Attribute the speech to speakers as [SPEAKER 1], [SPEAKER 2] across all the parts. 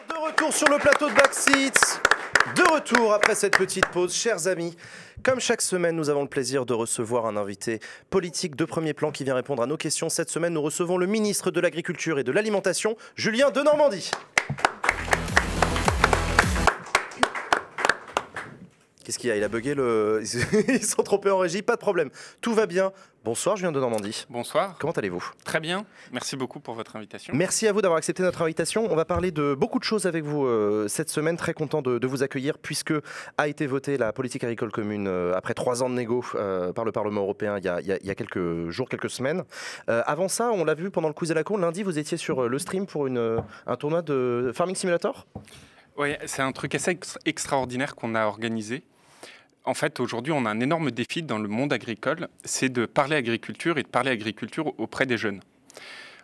[SPEAKER 1] De retour sur le plateau de Backseat, de retour après cette petite pause, chers amis. Comme chaque semaine, nous avons le plaisir de recevoir un invité politique de premier plan qui vient répondre à nos questions. Cette semaine, nous recevons le ministre de l'Agriculture et de l'Alimentation, Julien Denormandie. Qu'est-ce qu'il y a? Il a bugué le... Ils sont trompés en régie, pas de problème. Tout va bien. Bonsoir Julien Denormandie.
[SPEAKER 2] Bonsoir.
[SPEAKER 1] Comment allez-vous?
[SPEAKER 2] Très bien. Merci beaucoup pour votre invitation.
[SPEAKER 1] Merci à vous d'avoir accepté notre invitation. On va parler de beaucoup de choses avec vous cette semaine. Très content de vous accueillir puisque a été votée la politique agricole commune après 3 ans de négo par le Parlement européen il y a quelques jours, quelques semaines. Avant ça, on l'a vu pendant le quiz à la con. Lundi, vous étiez sur le stream pour un tournoi de Farming Simulator.
[SPEAKER 2] Oui, c'est un truc assez extraordinaire qu'on a organisé. En fait, aujourd'hui, on a un énorme défi dans le monde agricole, c'est de parler agriculture et de parler agriculture auprès des jeunes.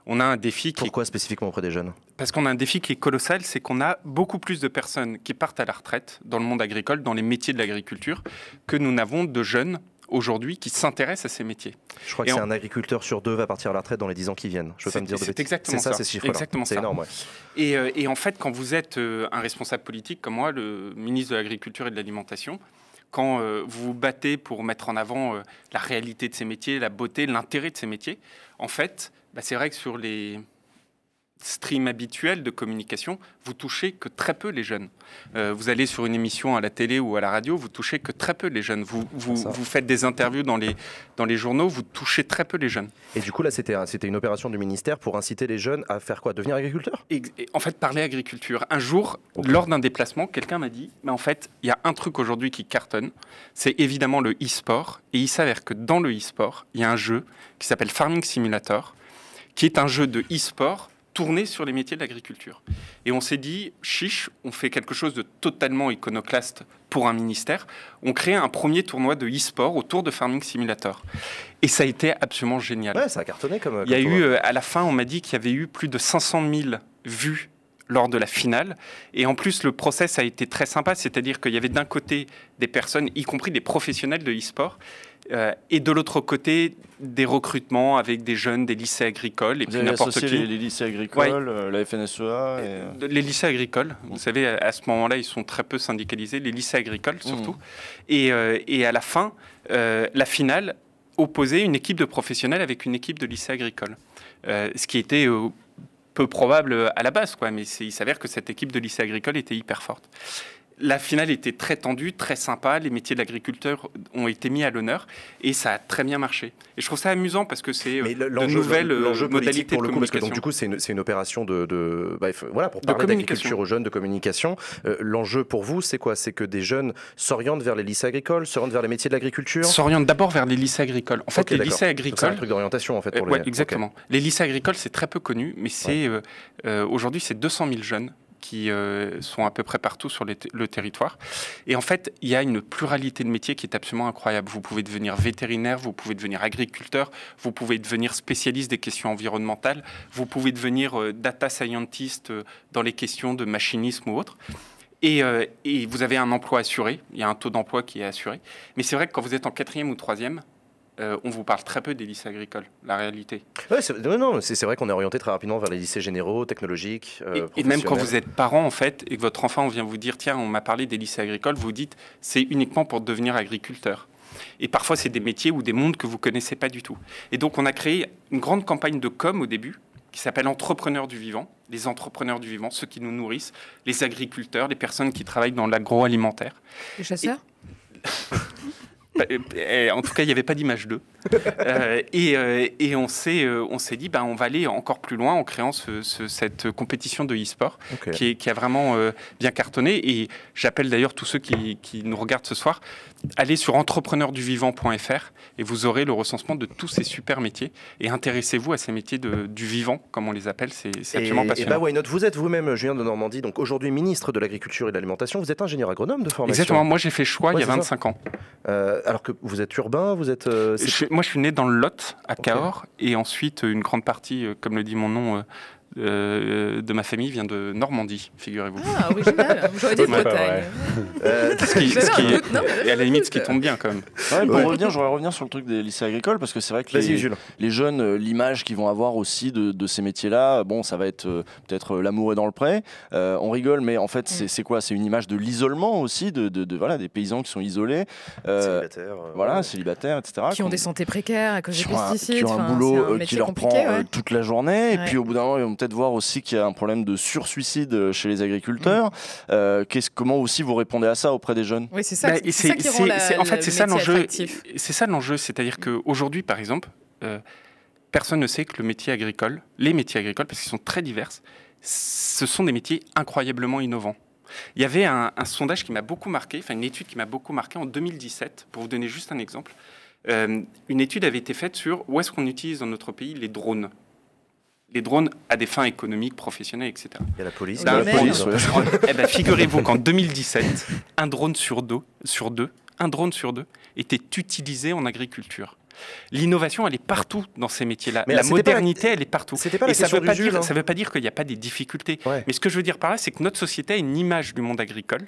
[SPEAKER 2] On a un défi qui...
[SPEAKER 1] Pourquoi spécifiquement auprès des jeunes?
[SPEAKER 2] Parce qu'on a un défi qui est colossal, c'est qu'on a beaucoup plus de personnes qui partent à la retraite dans le monde agricole, dans les métiers de l'agriculture, que nous n'avons de jeunes aujourd'hui qui s'intéressent à ces métiers.
[SPEAKER 1] Je crois que c'est un agriculteur sur 2 va partir à la retraite dans les 10 ans qui viennent. Je veux pas me dire de bêtises.
[SPEAKER 2] C'est exactement ça.
[SPEAKER 1] C'est ces chiffres-là. C'est énorme, ouais.
[SPEAKER 2] Et en fait, quand vous êtes un responsable politique comme moi, le ministre de l'Agriculture et de l'Alimentation, quand vous vous battez pour mettre en avant la réalité de ces métiers, la beauté, l'intérêt de ces métiers, en fait, c'est vrai que sur les streams habituels de communication, vous touchez que très peu les jeunes. Vous allez sur une émission à la télé ou à la radio, vous touchez que très peu les jeunes. Vous faites des interviews dans les journaux, vous touchez très peu les jeunes.
[SPEAKER 1] Et du coup, là, c'était une opération du ministère pour inciter les jeunes à faire quoi? Devenir agriculteurs?
[SPEAKER 2] Et en fait, parler agriculture. Un jour, lors d'un déplacement, quelqu'un m'a dit, mais en fait, il y a un truc aujourd'hui qui cartonne, c'est évidemment le e-sport. Et il s'avère que dans le e-sport, il y a un jeu qui s'appelle Farming Simulator, qui est un jeu de e-sport tourné sur les métiers de l'agriculture. Et on s'est dit, chiche, on fait quelque chose de totalement iconoclaste pour un ministère. On crée un premier tournoi de e-sport autour de Farming Simulator. Et ça a été absolument génial.
[SPEAKER 1] Ouais, ça a cartonné comme...
[SPEAKER 2] Il y a eu, à la fin, on m'a dit qu'il y avait eu plus de 500 000 vues lors de la finale. Et en plus, le process a été très sympa, c'est-à-dire qu'il y avait d'un côté des personnes, y compris des professionnels de e-sport, et de l'autre côté, des recrutements avec des jeunes des lycées agricoles. Et
[SPEAKER 3] vous
[SPEAKER 2] puis
[SPEAKER 3] avez
[SPEAKER 2] n'importe
[SPEAKER 3] associé
[SPEAKER 2] qui.
[SPEAKER 3] les lycées agricoles, la FNSEA
[SPEAKER 2] Les lycées agricoles, vous savez, à ce moment-là, ils sont très peu syndicalisés, les lycées agricoles surtout. Et à la fin, la finale opposait une équipe de professionnels avec une équipe de lycées agricoles. Ce qui était peu probable à la base, quoi, mais il s'avère que cette équipe de lycée agricole était hyper forte. La finale était très tendue, très sympa. Les métiers de l'agriculteur ont été mis à l'onneur et ça a très bien marché. Et je trouve ça amusant parce que c'est de nouvelles modalités de communication. Parce que,
[SPEAKER 1] donc, du coup, c'est une opération voilà, pour parler d'agriculture aux jeunes, de communication. L'enjeu pour vous, c'est quoi? C'est que des jeunes s'orientent vers les lycées agricoles, s'orientent vers les métiers de l'agriculture?
[SPEAKER 2] S'orientent d'abord vers les lycées agricoles. En fait, les lycées agricoles...
[SPEAKER 1] C'est un truc d'orientation, en fait, pour les...
[SPEAKER 2] exactement. Okay. Les lycées agricoles, c'est très peu connu, mais aujourd'hui, c'est 200 000 jeunes qui sont à peu près partout sur le territoire. Et en fait, il y a une pluralité de métiers qui est absolument incroyable. Vous pouvez devenir vétérinaire, vous pouvez devenir agriculteur, vous pouvez devenir spécialiste des questions environnementales, vous pouvez devenir data scientist dans les questions de machinisme ou autre. Et vous avez un emploi assuré, il y a un taux d'emploi qui est assuré. Mais c'est vrai que quand vous êtes en 4e ou 3e, on vous parle très peu des lycées agricoles, la réalité.
[SPEAKER 1] Ouais, c'est vrai qu'on est orienté très rapidement vers les lycées généraux, technologiques,
[SPEAKER 2] et même quand vous êtes parent, en fait, et que votre enfant vient vous dire « Tiens, on m'a parlé des lycées agricoles », vous dites « C'est uniquement pour devenir agriculteur ». Et parfois, c'est des métiers ou des mondes que vous ne connaissez pas du tout. Et donc, on a créé une grande campagne de com' au début, qui s'appelle Entrepreneurs du vivant. Les entrepreneurs du vivant, ceux qui nous nourrissent, les agriculteurs, les personnes qui travaillent dans l'agroalimentaire.
[SPEAKER 4] Les chasseurs
[SPEAKER 2] En tout cas, il n'y avait pas d'image d'eux. Et on s'est dit, on va aller encore plus loin en créant cette compétition de e-sport qui a vraiment bien cartonné. Et j'appelle d'ailleurs tous ceux qui nous regardent ce soir, allez sur entrepreneurduvivant.fr et vous aurez le recensement de tous ces super métiers. Et intéressez-vous à ces métiers du vivant, comme on les appelle. C'est absolument passionnant.
[SPEAKER 1] Et why not? Vous êtes vous-même, Julien Denormandie, donc aujourd'hui ministre de l'Agriculture et de l'Alimentation. Vous êtes ingénieur agronome de formation.
[SPEAKER 2] Exactement. Moi, j'ai fait choix il y a 25 ans.
[SPEAKER 1] Alors que vous êtes urbain, vous êtes...
[SPEAKER 2] Moi, je suis né dans le Lot, à Cahors, et ensuite, une grande partie, comme le dit mon nom, de ma famille vient de Normandie, figurez-vous.
[SPEAKER 4] Ah, original. J'aurais dit Bretagne.
[SPEAKER 2] Et à la limite, ce qui tombe bien quand même.
[SPEAKER 3] Ouais, je voudrais revenir sur le truc des lycées agricoles parce que c'est vrai que les jeunes, l'image qu'ils vont avoir aussi de ces métiers-là, bon, ça va être peut-être l'amour est dans le pré. On rigole, mais en fait, c'est quoi? C'est une image de l'isolement aussi, voilà, des paysans qui sont isolés, célibataires, etc.
[SPEAKER 4] Qui ont des santé précaires à cause des pesticides.
[SPEAKER 3] Qui ont un boulot qui leur prend toute la journée. Et puis au bout d'un moment, ils vont peut-être voir aussi qu'il y a un problème de sursuicide chez les agriculteurs. Comment aussi vous répondez à ça auprès des jeunes?
[SPEAKER 4] Oui, c'est ça, ça qui rend
[SPEAKER 2] en fait, c'est ça l'enjeu.
[SPEAKER 4] C'est
[SPEAKER 2] ça l'enjeu, c'est-à-dire qu'aujourd'hui, par exemple, personne ne sait que les métiers agricoles, parce qu'ils sont très divers, ce sont des métiers incroyablement innovants. Il y avait un sondage qui m'a beaucoup marqué, enfin une étude qui m'a beaucoup marqué en 2017, pour vous donner juste un exemple. Une étude avait été faite sur où est-ce qu'on utilise dans notre pays les drones. Les drones à des fins économiques, professionnelles, etc.
[SPEAKER 1] Il y a la police.
[SPEAKER 2] Figurez-vous qu'en 2017, un drone sur deux était utilisé en agriculture. L'innovation, elle est partout dans ces métiers-là. La modernité, elle est partout.
[SPEAKER 1] Et ça
[SPEAKER 2] ne veut pas dire qu'il n'y a pas des difficultés.
[SPEAKER 1] Ouais.
[SPEAKER 2] Mais ce que je veux dire par là, c'est que notre société a une image du monde agricole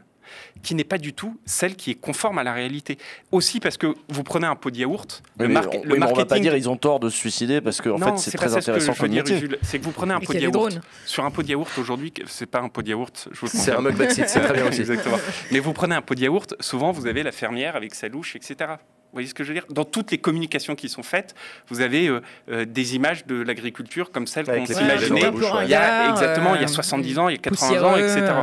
[SPEAKER 2] qui n'est pas du tout celle qui est conforme à la réalité. Aussi parce que vous prenez un pot de yaourt,
[SPEAKER 3] le marketing... on ne va pas dire ils ont tort de se suicider parce que fait, c'est très intéressant comme métier.
[SPEAKER 2] C'est que vous prenez un pot de yaourt. Sur un pot de yaourt, aujourd'hui, c'est pas un pot de yaourt.
[SPEAKER 1] C'est un mug Baxit, c'est très bien aussi.
[SPEAKER 2] Exactement. Mais vous prenez un pot de yaourt, souvent vous avez la fermière avec sa louche, etc. Vous voyez ce que je veux dire? Dans toutes les communications qui sont faites, vous avez des images de l'agriculture comme celles qu'on s'imaginait il y a 70 ans, il y a 80 ans, etc.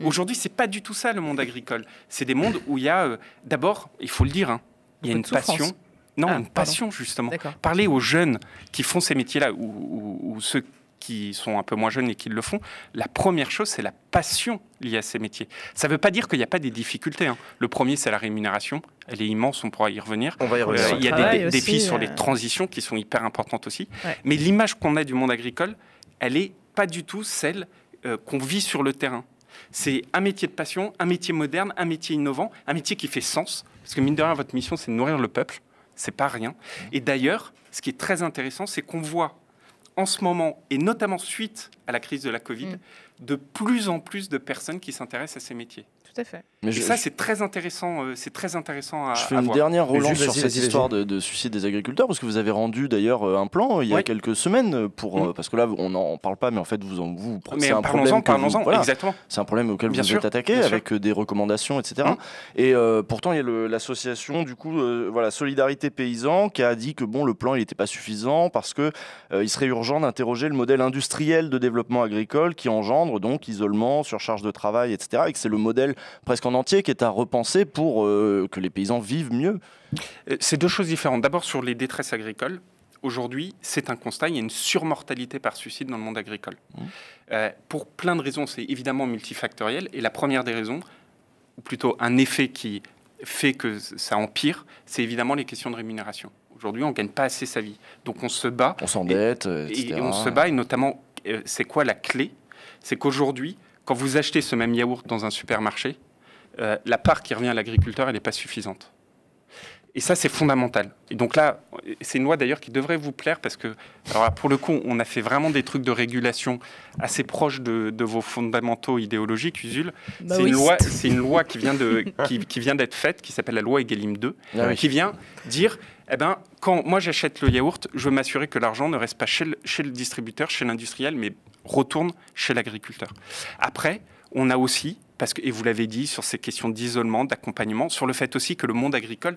[SPEAKER 2] Aujourd'hui, c'est pas du tout ça le monde agricole. C'est des mondes où il y a, d'abord, il faut le dire, il y a une passion. Une passion justement. Parlez aux jeunes qui font ces métiers-là ou ceux qui sont un peu moins jeunes et qui le font, la première chose, c'est la passion liée à ces métiers. Ça ne veut pas dire qu'il n'y a pas des difficultés. Le premier, c'est la rémunération. Elle est immense, on pourra y revenir.
[SPEAKER 1] On va y revenir.
[SPEAKER 2] Il y a des défis sur les transitions qui sont hyper importantes aussi. Ouais. Mais l'image qu'on a du monde agricole, elle n'est pas du tout celle qu'on vit sur le terrain. C'est un métier de passion, un métier moderne, un métier innovant, un métier qui fait sens. Parce que mine de rien, votre mission, c'est de nourrir le peuple. C'est pas rien. Et d'ailleurs, ce qui est très intéressant, c'est qu'on voit en ce moment, et notamment suite à la crise de la Covid, de plus en plus de personnes qui s'intéressent à ces métiers.
[SPEAKER 4] Tout à fait.
[SPEAKER 2] Mais c'est très intéressant. C'est très intéressant à
[SPEAKER 3] Je fais une dernière relance sur cette histoire de suicide des agriculteurs, parce que vous avez rendu d'ailleurs un plan il y a quelques semaines pour parce que là on n'en parle pas, mais en fait c'est un problème.
[SPEAKER 2] Parlons-en. Exactement.
[SPEAKER 3] C'est un problème auquel vous êtes attaqué avec des recommandations, etc. Et pourtant il y a l'association du coup Solidarité Paysan qui a dit que le plan il n'était pas suffisant parce que il serait urgent d'interroger le modèle industriel de développement agricole qui engendre donc isolement, surcharge de travail, etc. Et que c'est le modèle presque en entier qui est à repenser pour que les paysans vivent mieux.
[SPEAKER 2] C'est deux choses différentes. D'abord, sur les détresses agricoles, aujourd'hui, c'est un constat, il y a une surmortalité par suicide dans le monde agricole. Pour plein de raisons, c'est évidemment multifactoriel. Et la première des raisons, ou plutôt un effet qui fait que ça empire, c'est évidemment les questions de rémunération. Aujourd'hui, on ne gagne pas assez sa vie. Donc on se bat.
[SPEAKER 3] On s'endette, etc.
[SPEAKER 2] Et on se bat, et notamment, c'est quoi la clé? C'est qu'aujourd'hui, quand vous achetez ce même yaourt dans un supermarché, la part qui revient à l'agriculteur, elle n'est pas suffisante. Et ça, c'est fondamental. Et donc là, c'est une loi d'ailleurs qui devrait vous plaire parce que, alors là, pour le coup, on a fait vraiment des trucs de régulation assez proches de vos fondamentaux idéologiques, Usul. C'est une loi qui vient d'être faite, qui s'appelle la loi Egalim 2, qui vient dire, quand moi j'achète le yaourt, je veux m'assurer que l'argent ne reste pas chez le distributeur, chez l'industriel, mais retourne chez l'agriculteur. Après, on a aussi, et vous l'avez dit, sur ces questions d'isolement, d'accompagnement, sur le fait aussi que le monde agricole,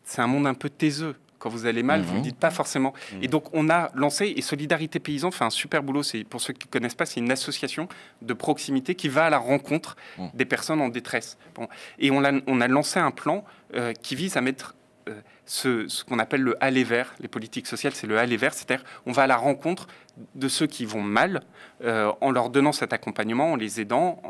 [SPEAKER 2] c'est un monde un peu taiseux. Quand vous allez mal, vous ne le dites pas forcément. Et donc, on a lancé, et Solidarité Paysan fait un super boulot, pour ceux qui ne connaissent pas, c'est une association de proximité qui va à la rencontre des personnes en détresse. Et on a lancé un plan qui vise à mettre ce qu'on appelle le aller vers. Les politiques sociales, c'est le aller vers, c'est-à-dire on va à la rencontre de ceux qui vont mal en leur donnant cet accompagnement, en les aidant.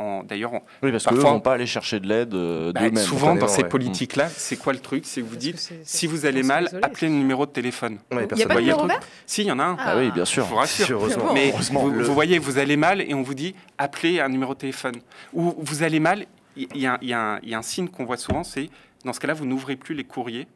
[SPEAKER 3] Oui, parce qu'eux ne vont pas aller chercher de l'aide d'eux-mêmes.
[SPEAKER 2] Souvent, dans ces politiques-là, c'est quoi le truc? C'est que vous dites, si vous allez mal, appelez le numéro de téléphone.
[SPEAKER 4] Il n'y a pas de numéro vert?
[SPEAKER 2] Si, il y en a un.
[SPEAKER 3] Ah oui, bien sûr.
[SPEAKER 2] Je vous rassure. Mais vous voyez, vous allez mal et on vous dit, appelez un numéro de téléphone. Ou vous allez mal, il y a un signe qu'on voit souvent, c'est, dans ce cas-là, vous n'ouvrez plus les courriers.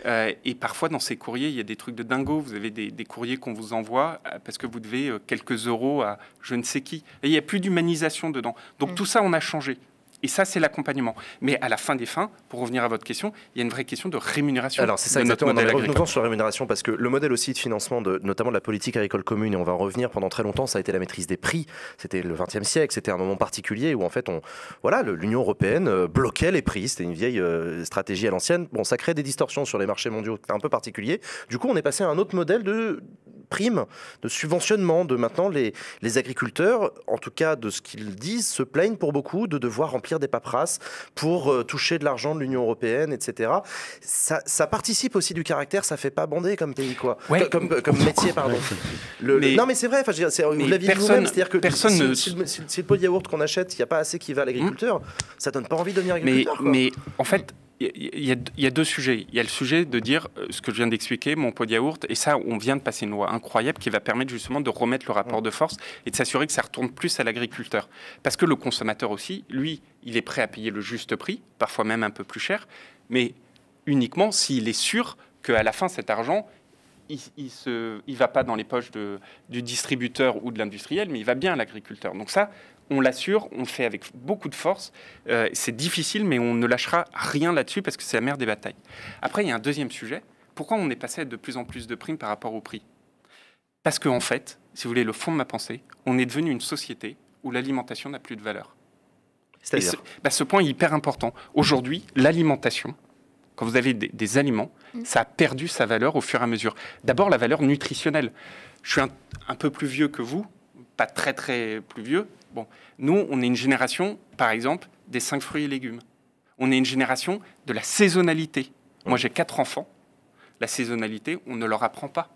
[SPEAKER 2] Et parfois, dans ces courriers, il y a des trucs de dingo. Vous avez des courriers qu'on vous envoie parce que vous devez quelques euros à je ne sais qui. Et il n'y a plus d'humanisation dedans. Donc tout ça, on a changé. Et ça, c'est l'accompagnement. Mais à la fin des fins, pour revenir à votre question, il y a une vraie question de rémunération.
[SPEAKER 1] Alors, c'est ça,
[SPEAKER 2] de notre modèle agricole.
[SPEAKER 1] Revenons sur la rémunération, parce que le modèle aussi de financement, notamment de la politique agricole commune, et on va en revenir pendant très longtemps, ça a été la maîtrise des prix. C'était le XXe siècle, c'était un moment particulier où, en fait, l'Union européenne bloquait les prix. C'était une vieille stratégie à l'ancienne. Bon, ça crée des distorsions sur les marchés mondiaux, un peu particulier. Du coup, on est passé à un autre modèle de prime, de subventionnement, de maintenant les agriculteurs, en tout cas de ce qu'ils disent, se plaignent pour beaucoup de devoir remplir des paperasses pour toucher de l'argent de l'Union européenne, etc. Ça participe aussi du caractère, ça fait pas bander comme pays, quoi.
[SPEAKER 2] Ouais.
[SPEAKER 1] Comme métier, pardon. Non, mais c'est vrai, vous l'avez dit vous-même, c'est-à-dire que si le pot de yaourt qu'on achète, il n'y a pas assez qui va à l'agriculteur, ça donne pas envie de devenir agriculteur.
[SPEAKER 2] Mais en fait, il y a deux sujets. Il y a le sujet de dire ce que je viens d'expliquer, mon pot de yaourt, et ça, on vient de passer une loi incroyable qui va permettre justement de remettre le rapport de force et de s'assurer que ça retourne plus à l'agriculteur. Parce que le consommateur aussi, lui, il est prêt à payer le juste prix, parfois même un peu plus cher, mais uniquement s'il est sûr qu'à la fin, cet argent, il va pas dans les poches du distributeur ou de l'industriel, mais il va bien à l'agriculteur. Donc ça, on l'assure, on le fait avec beaucoup de force. C'est difficile, mais on ne lâchera rien là-dessus parce que c'est la mère des batailles. Après, il y a un deuxième sujet. Pourquoi on est passé à de plus en plus de primes par rapport au prix ? Parce qu'en fait, si vous voulez, le fond de ma pensée, on est devenu une société où l'alimentation n'a plus de valeur.
[SPEAKER 1] C'est-à-dire
[SPEAKER 2] ce point est hyper important. Aujourd'hui, l'alimentation, quand vous avez des aliments, ça a perdu sa valeur au fur et à mesure. D'abord, la valeur nutritionnelle. Je suis un peu plus vieux que vous, pas très très plus vieux. Bon, nous, on est une génération, par exemple, des 5 fruits et légumes. On est une génération de la saisonnalité. Moi, j'ai 4 enfants. La saisonnalité, on ne leur apprend pas.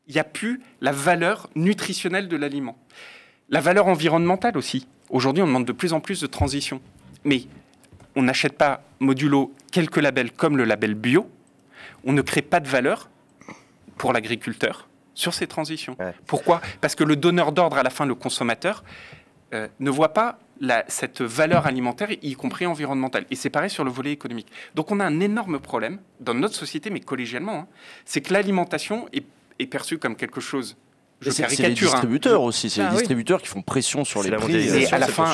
[SPEAKER 2] Il n'y a plus la valeur nutritionnelle de l'aliment. La valeur environnementale aussi. Aujourd'hui, on demande de plus en plus de transition. Mais on n'achète pas modulo quelques labels comme le label bio. On ne crée pas de valeur pour l'agriculteur sur ces transitions. Ouais. Pourquoi ? Parce que le donneur d'ordre, à la fin, le consommateur, ne voit pas cette valeur alimentaire, y compris environnementale. Et c'est pareil sur le volet économique. Donc on a un énorme problème dans notre société, mais collégialement, c'est que l'alimentation est perçue comme quelque chose...
[SPEAKER 3] C'est les distributeurs aussi, c'est les distributeurs qui font pression sur les prix.
[SPEAKER 2] Et à la fin,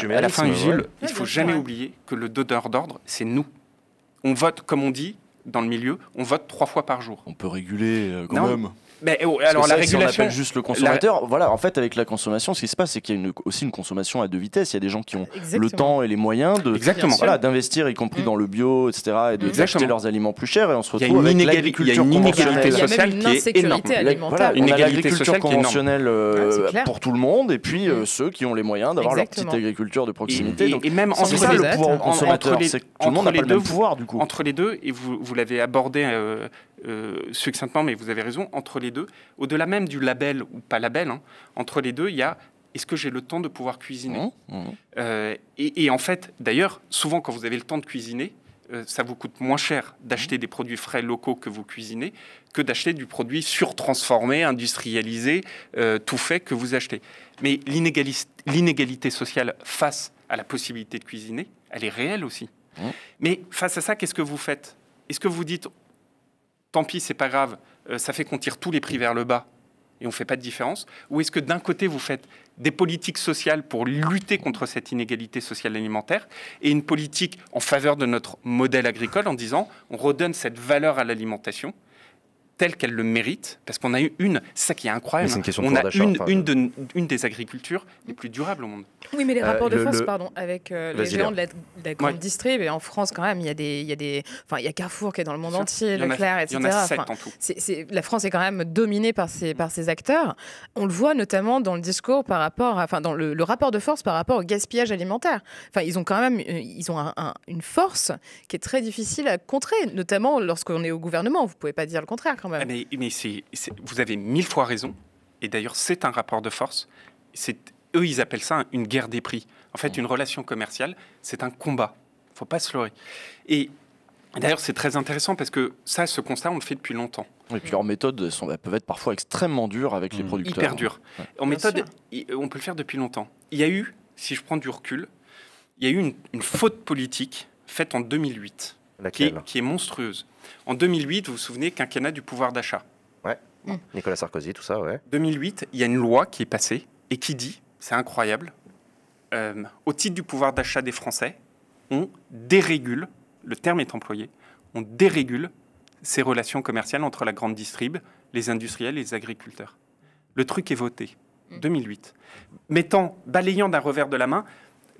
[SPEAKER 2] Jules, il ne faut jamais oublier que le donneur d'ordre, c'est nous. On vote, comme on dit dans le milieu, on vote 3 fois par jour.
[SPEAKER 3] On peut réguler quand même.
[SPEAKER 2] Mais alors la régulation,
[SPEAKER 3] si on appelle juste le consommateur, voilà, en fait, avec la consommation, ce qui se passe, c'est qu'il y a aussi une consommation à 2 vitesses. Il y a des gens qui ont le temps et les moyens d'investir, y compris dans le bio, etc., et d'acheter leurs aliments plus chers. Et on se retrouve avec l'agriculture conventionnelle.
[SPEAKER 2] Sociale qui est énorme.
[SPEAKER 3] Voilà, on a l'agriculture conventionnelle pour tout le monde, et puis ceux qui ont les moyens d'avoir leur petite agriculture de proximité.
[SPEAKER 2] Et même
[SPEAKER 3] c'est ça le pouvoir au consommateur, c'est que tout le monde n'a pas le même pouvoir du coup.
[SPEAKER 2] Entre les deux, et vous l'avez abordé succinctement, mais vous avez raison, entre les deux, au-delà même du label ou pas label, entre les deux, il y a est-ce que j'ai le temps de pouvoir cuisiner et en fait, d'ailleurs, souvent quand vous avez le temps de cuisiner, ça vous coûte moins cher d'acheter des produits frais locaux que vous cuisinez que d'acheter du produit surtransformé, industrialisé, tout fait que vous achetez. Mais l'inégalité sociale face à la possibilité de cuisiner, elle est réelle aussi. Mais face à ça, qu'est-ce que vous faites ? Est-ce que vous dites tant pis, c'est pas grave, ça fait qu'on tire tous les prix vers le bas et on ne fait pas de différence ? Ou est-ce que d'un côté, vous faites des politiques sociales pour lutter contre cette inégalité sociale alimentaire et une politique en faveur de notre modèle agricole en disant on redonne cette valeur à l'alimentation telle qu'elle le mérite, parce qu'on a eu c'est ça qui est incroyable, on a une des agricultures les plus durables au monde.
[SPEAKER 4] Oui, mais les rapports de force, avec les géants de la grande distrib, et en France quand même, il y a Carrefour qui est dans le monde entier, Leclerc, etc.
[SPEAKER 2] Il y en a 7 en tout.
[SPEAKER 4] La France est quand même dominée par ces acteurs. On le voit notamment dans le discours par rapport, dans le rapport de force par rapport au gaspillage alimentaire. Enfin, ils ont quand même une force qui est très difficile à contrer, notamment lorsqu'on est au gouvernement. Vous pouvez pas dire le contraire quand même.
[SPEAKER 2] Mais vous avez 1000 fois raison. Et d'ailleurs, c'est un rapport de force. Eux, ils appellent ça une guerre des prix. En fait, une relation commerciale, c'est un combat. Il ne faut pas se leurrer. Et d'ailleurs, c'est très intéressant parce que ce constat, on le fait depuis longtemps.
[SPEAKER 3] Et puis leurs méthodes peuvent être parfois extrêmement dures avec les producteurs.
[SPEAKER 2] Hyper dures. Ouais. En méthode, on peut le faire depuis longtemps. Il y a eu, si je prends du recul, il y a eu une faute politique faite en 2008 qui est monstrueuse. En 2008, vous vous souvenez, quinquennat du pouvoir d'achat.
[SPEAKER 1] Ouais. Nicolas Sarkozy, tout ça, ouais.
[SPEAKER 2] 2008, il y a une loi qui est passée et qui dit, c'est incroyable, au titre du pouvoir d'achat des Français, on dérégule, le terme est employé, on dérégule ces relations commerciales entre la grande distrib, les industriels et les agriculteurs. Le truc est voté, 2008, balayant d'un revers de la main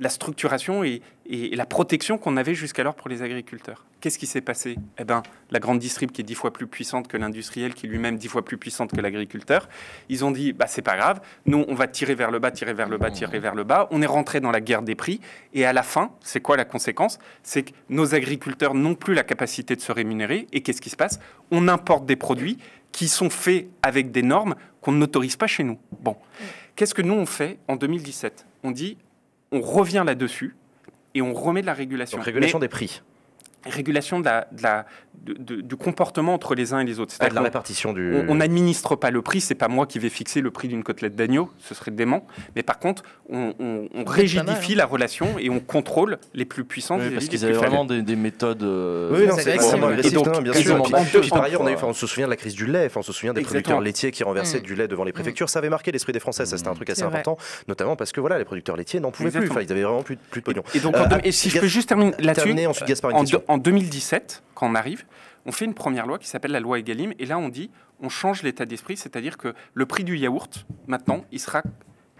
[SPEAKER 2] la structuration et la protection qu'on avait jusqu'alors pour les agriculteurs. Qu'est-ce qui s'est passé? Eh ben, la grande distrib qui est 10 fois plus puissante que l'industriel, qui lui-même 10 fois plus puissante que l'agriculteur, ils ont dit, bah, c'est pas grave, nous, on va tirer vers le bas, tirer vers le bas, tirer vers le bas. On est rentré dans la guerre des prix. Et à la fin, c'est quoi la conséquence? C'est que nos agriculteurs n'ont plus la capacité de se rémunérer. Et qu'est-ce qui se passe? On importe des produits qui sont faits avec des normes qu'on n'autorise pas chez nous. Bon, qu'est-ce que nous, on fait en 2017? On dit, on revient là-dessus et on remet de la régulation.
[SPEAKER 1] Donc, régulation des prix.
[SPEAKER 2] Régulation du comportement entre les uns et les autres.
[SPEAKER 1] C'est-à-dire la répartition du...
[SPEAKER 2] On n'administre pas le prix, c'est pas moi qui vais fixer le prix d'une côtelette d'agneau, ce serait dément. Mais par contre, on rigidifie la relation et on contrôle les plus puissants.
[SPEAKER 3] Oui, parce qu'ils avaient vraiment des méthodes...
[SPEAKER 1] Oui, non, c'est vraiment agressif, bien sûr. Puis par ailleurs, on se souvient de la crise du lait, on se souvient des producteurs laitiers qui renversaient du lait devant les préfectures. Ça avait marqué l'esprit des Français, ça c'était un truc assez important, notamment parce que voilà, les producteurs laitiers n'en pouvaient plus, enfin, ils avaient vraiment plus de pognon.
[SPEAKER 2] Et donc, si je peux juste terminer là-dessus,
[SPEAKER 1] ensuite Gaspard, une question.
[SPEAKER 2] En 2017, quand on arrive, on fait une première loi qui s'appelle la loi Egalim. Et là, on dit, on change l'état d'esprit, c'est-à-dire que le prix du yaourt, maintenant, il sera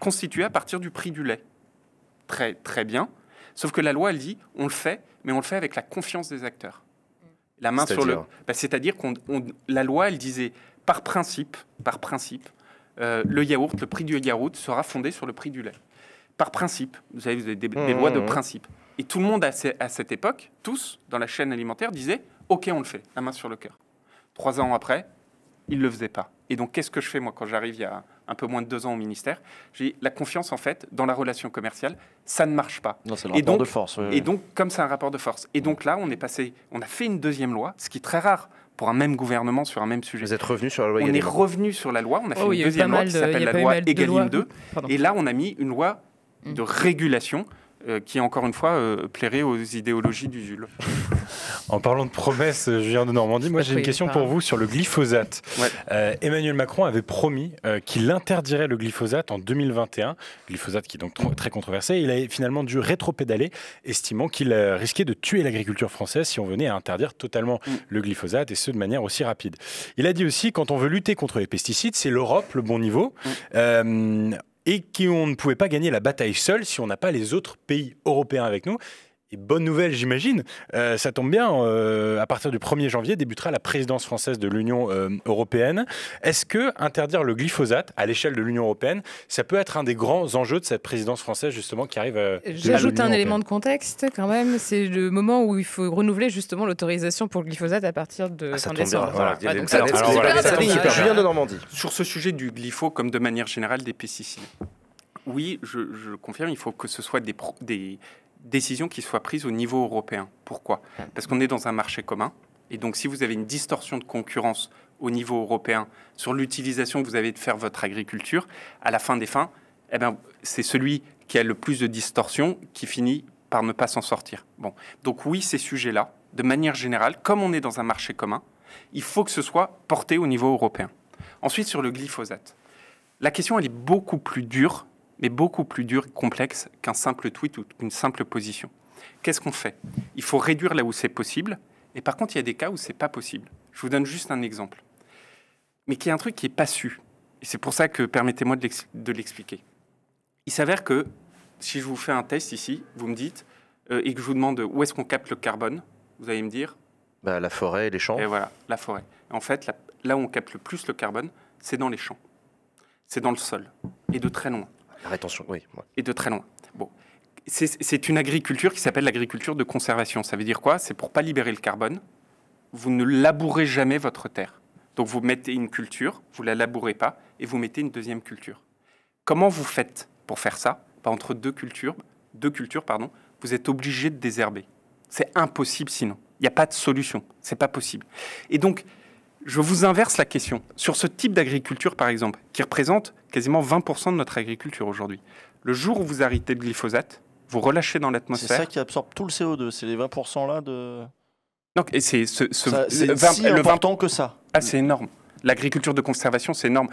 [SPEAKER 2] constitué à partir du prix du lait. Très, très bien. Sauf que la loi, elle dit, on le fait, mais on le fait avec la confiance des acteurs. La main sur le... c'est-à-dire que la loi, elle disait, par principe, le yaourt, le prix du yaourt sera fondé sur le prix du lait. Par principe, vous avez des lois de principe. Et tout le monde, à cette époque, tous, dans la chaîne alimentaire, disaient « Ok, on le fait, la main sur le cœur ». 3 ans après, ils ne le faisaient pas. Et donc, qu'est-ce que je fais, moi, quand j'arrive il y a un peu moins de 2 ans au ministère? J'ai la confiance, en fait, dans la relation commerciale, ça ne marche pas.
[SPEAKER 3] Non, c'est le rapport de force. Oui.
[SPEAKER 2] Et donc, comme c'est un rapport de force. Et donc là, on a fait une deuxième loi, ce qui est très rare pour un même gouvernement sur un même sujet.
[SPEAKER 1] Vous êtes revenu sur la loi
[SPEAKER 2] Egalim. On est revenu sur la loi, on a fait une deuxième loi qui s'appelle la loi Egalim 2. Et là, on a mis une loi de régulation qui, encore une fois, plairait aux idéologies d'Usul.
[SPEAKER 5] En parlant de promesses, Julien de Normandie, moi j'ai une question pour vous sur le glyphosate. Ouais. Emmanuel Macron avait promis qu'il interdirait le glyphosate en 2021, glyphosate qui est donc très controversé. Il a finalement dû rétropédaler, estimant qu'il risquait de tuer l'agriculture française si on venait à interdire totalement le glyphosate, et ce de manière aussi rapide. Il a dit aussi, quand on veut lutter contre les pesticides, c'est l'Europe le bon niveau. Et qu'on ne pouvait pas gagner la bataille seul si on n'a pas les autres pays européens avec nous. Et bonne nouvelle, j'imagine, ça tombe bien, à partir du 1er janvier débutera la présidence française de l'Union européenne. Est-ce que interdire le glyphosate à l'échelle de l'Union européenne, ça peut être un des grands enjeux de cette présidence française justement qui arrive à
[SPEAKER 4] J'ajoute un élément de contexte quand même, c'est le moment où il faut renouveler justement l'autorisation pour le glyphosate à partir de fin décembre.
[SPEAKER 1] Julien de Normandie.
[SPEAKER 2] Sur ce sujet du glypho, comme de manière générale des pesticides, oui, je confirme, il faut que ce soit des décisions qui soient prises au niveau européen. Pourquoi? Parce qu'on est dans un marché commun. Et donc, si vous avez une distorsion de concurrence au niveau européen sur l'utilisation que vous avez de faire votre agriculture, à la fin des fins, eh ben, c'est celui qui a le plus de distorsion qui finit par ne pas s'en sortir. Bon. Donc oui, ces sujets-là, de manière générale, comme on est dans un marché commun, il faut que ce soit porté au niveau européen. Ensuite, sur le glyphosate. La question, elle est beaucoup plus dure, mais beaucoup plus dur et complexe qu'un simple tweet ou une simple position. Qu'est-ce qu'on fait? Il faut réduire là où c'est possible, et par contre, il y a des cas où c'est pas possible. Je vous donne juste un exemple, mais qui est un truc qui n'est pas su. Et c'est pour ça que permettez-moi de l'expliquer. Il s'avère que, si je vous fais un test ici, vous me dites, et que je vous demande où est-ce qu'on capte le carbone, vous allez me dire...
[SPEAKER 1] la forêt, les champs.
[SPEAKER 2] Et voilà, la forêt. En fait, là où on capte le plus le carbone, c'est dans les champs. C'est dans le sol, et de très loin.
[SPEAKER 1] La rétention, oui.
[SPEAKER 2] Et de très loin. Bon. C'est une agriculture qui s'appelle l'agriculture de conservation. Ça veut dire quoi? C'est pour ne pas libérer le carbone, vous ne labourez jamais votre terre. Donc vous mettez une culture, vous ne la labourez pas, et vous mettez une deuxième culture. Comment vous faites pour faire ça? Entre deux cultures, vous êtes obligé de désherber. C'est impossible sinon. Il n'y a pas de solution. Ce n'est pas possible. Et donc, je vous inverse la question. Sur ce type d'agriculture, par exemple, qui représente quasiment 20% de notre agriculture aujourd'hui, le jour où vous arrêtez le glyphosate, vous relâchez dans l'atmosphère...
[SPEAKER 3] C'est ça qui absorbe tout le CO2, c'est les 20% là de...
[SPEAKER 2] Donc, et c'est
[SPEAKER 3] si important que ça.
[SPEAKER 2] Ah, c'est énorme. L'agriculture de conservation, c'est énorme.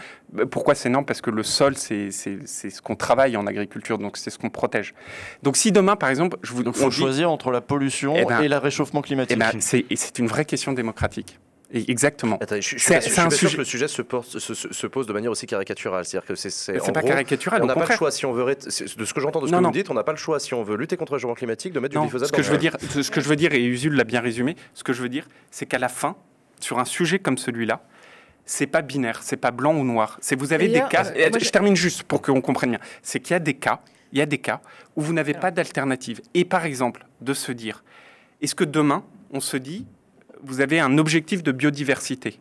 [SPEAKER 2] Pourquoi c'est énorme? Parce que le sol, c'est ce qu'on travaille en agriculture, donc c'est ce qu'on protège. Donc si demain, par exemple...
[SPEAKER 3] Il faut choisir entre la pollution et le réchauffement climatique.
[SPEAKER 2] C'est une vraie question démocratique. Et exactement.
[SPEAKER 1] Attends, je suis pas sûr que le sujet se pose de manière aussi caricaturale. C'est-à-dire que
[SPEAKER 2] c'est pas caricatural.
[SPEAKER 1] On n'a pas le choix si on veut. De ce que j'entends de ce que vous dites, on n'a pas le choix si on veut lutter contre le changement climatique de mettre du glyphosate.
[SPEAKER 2] Ce que je veux dire, et Usul l'a bien résumé, ce que je veux dire, c'est qu'à la fin, sur un sujet comme celui-là, c'est pas binaire, c'est pas blanc ou noir. Vous avez des cas. Je termine juste pour qu'on comprenne bien. C'est qu'il y a des cas où vous n'avez pas d'alternative. Et par exemple, de se dire, est-ce que demain, on se dit, vous avez un objectif de biodiversité.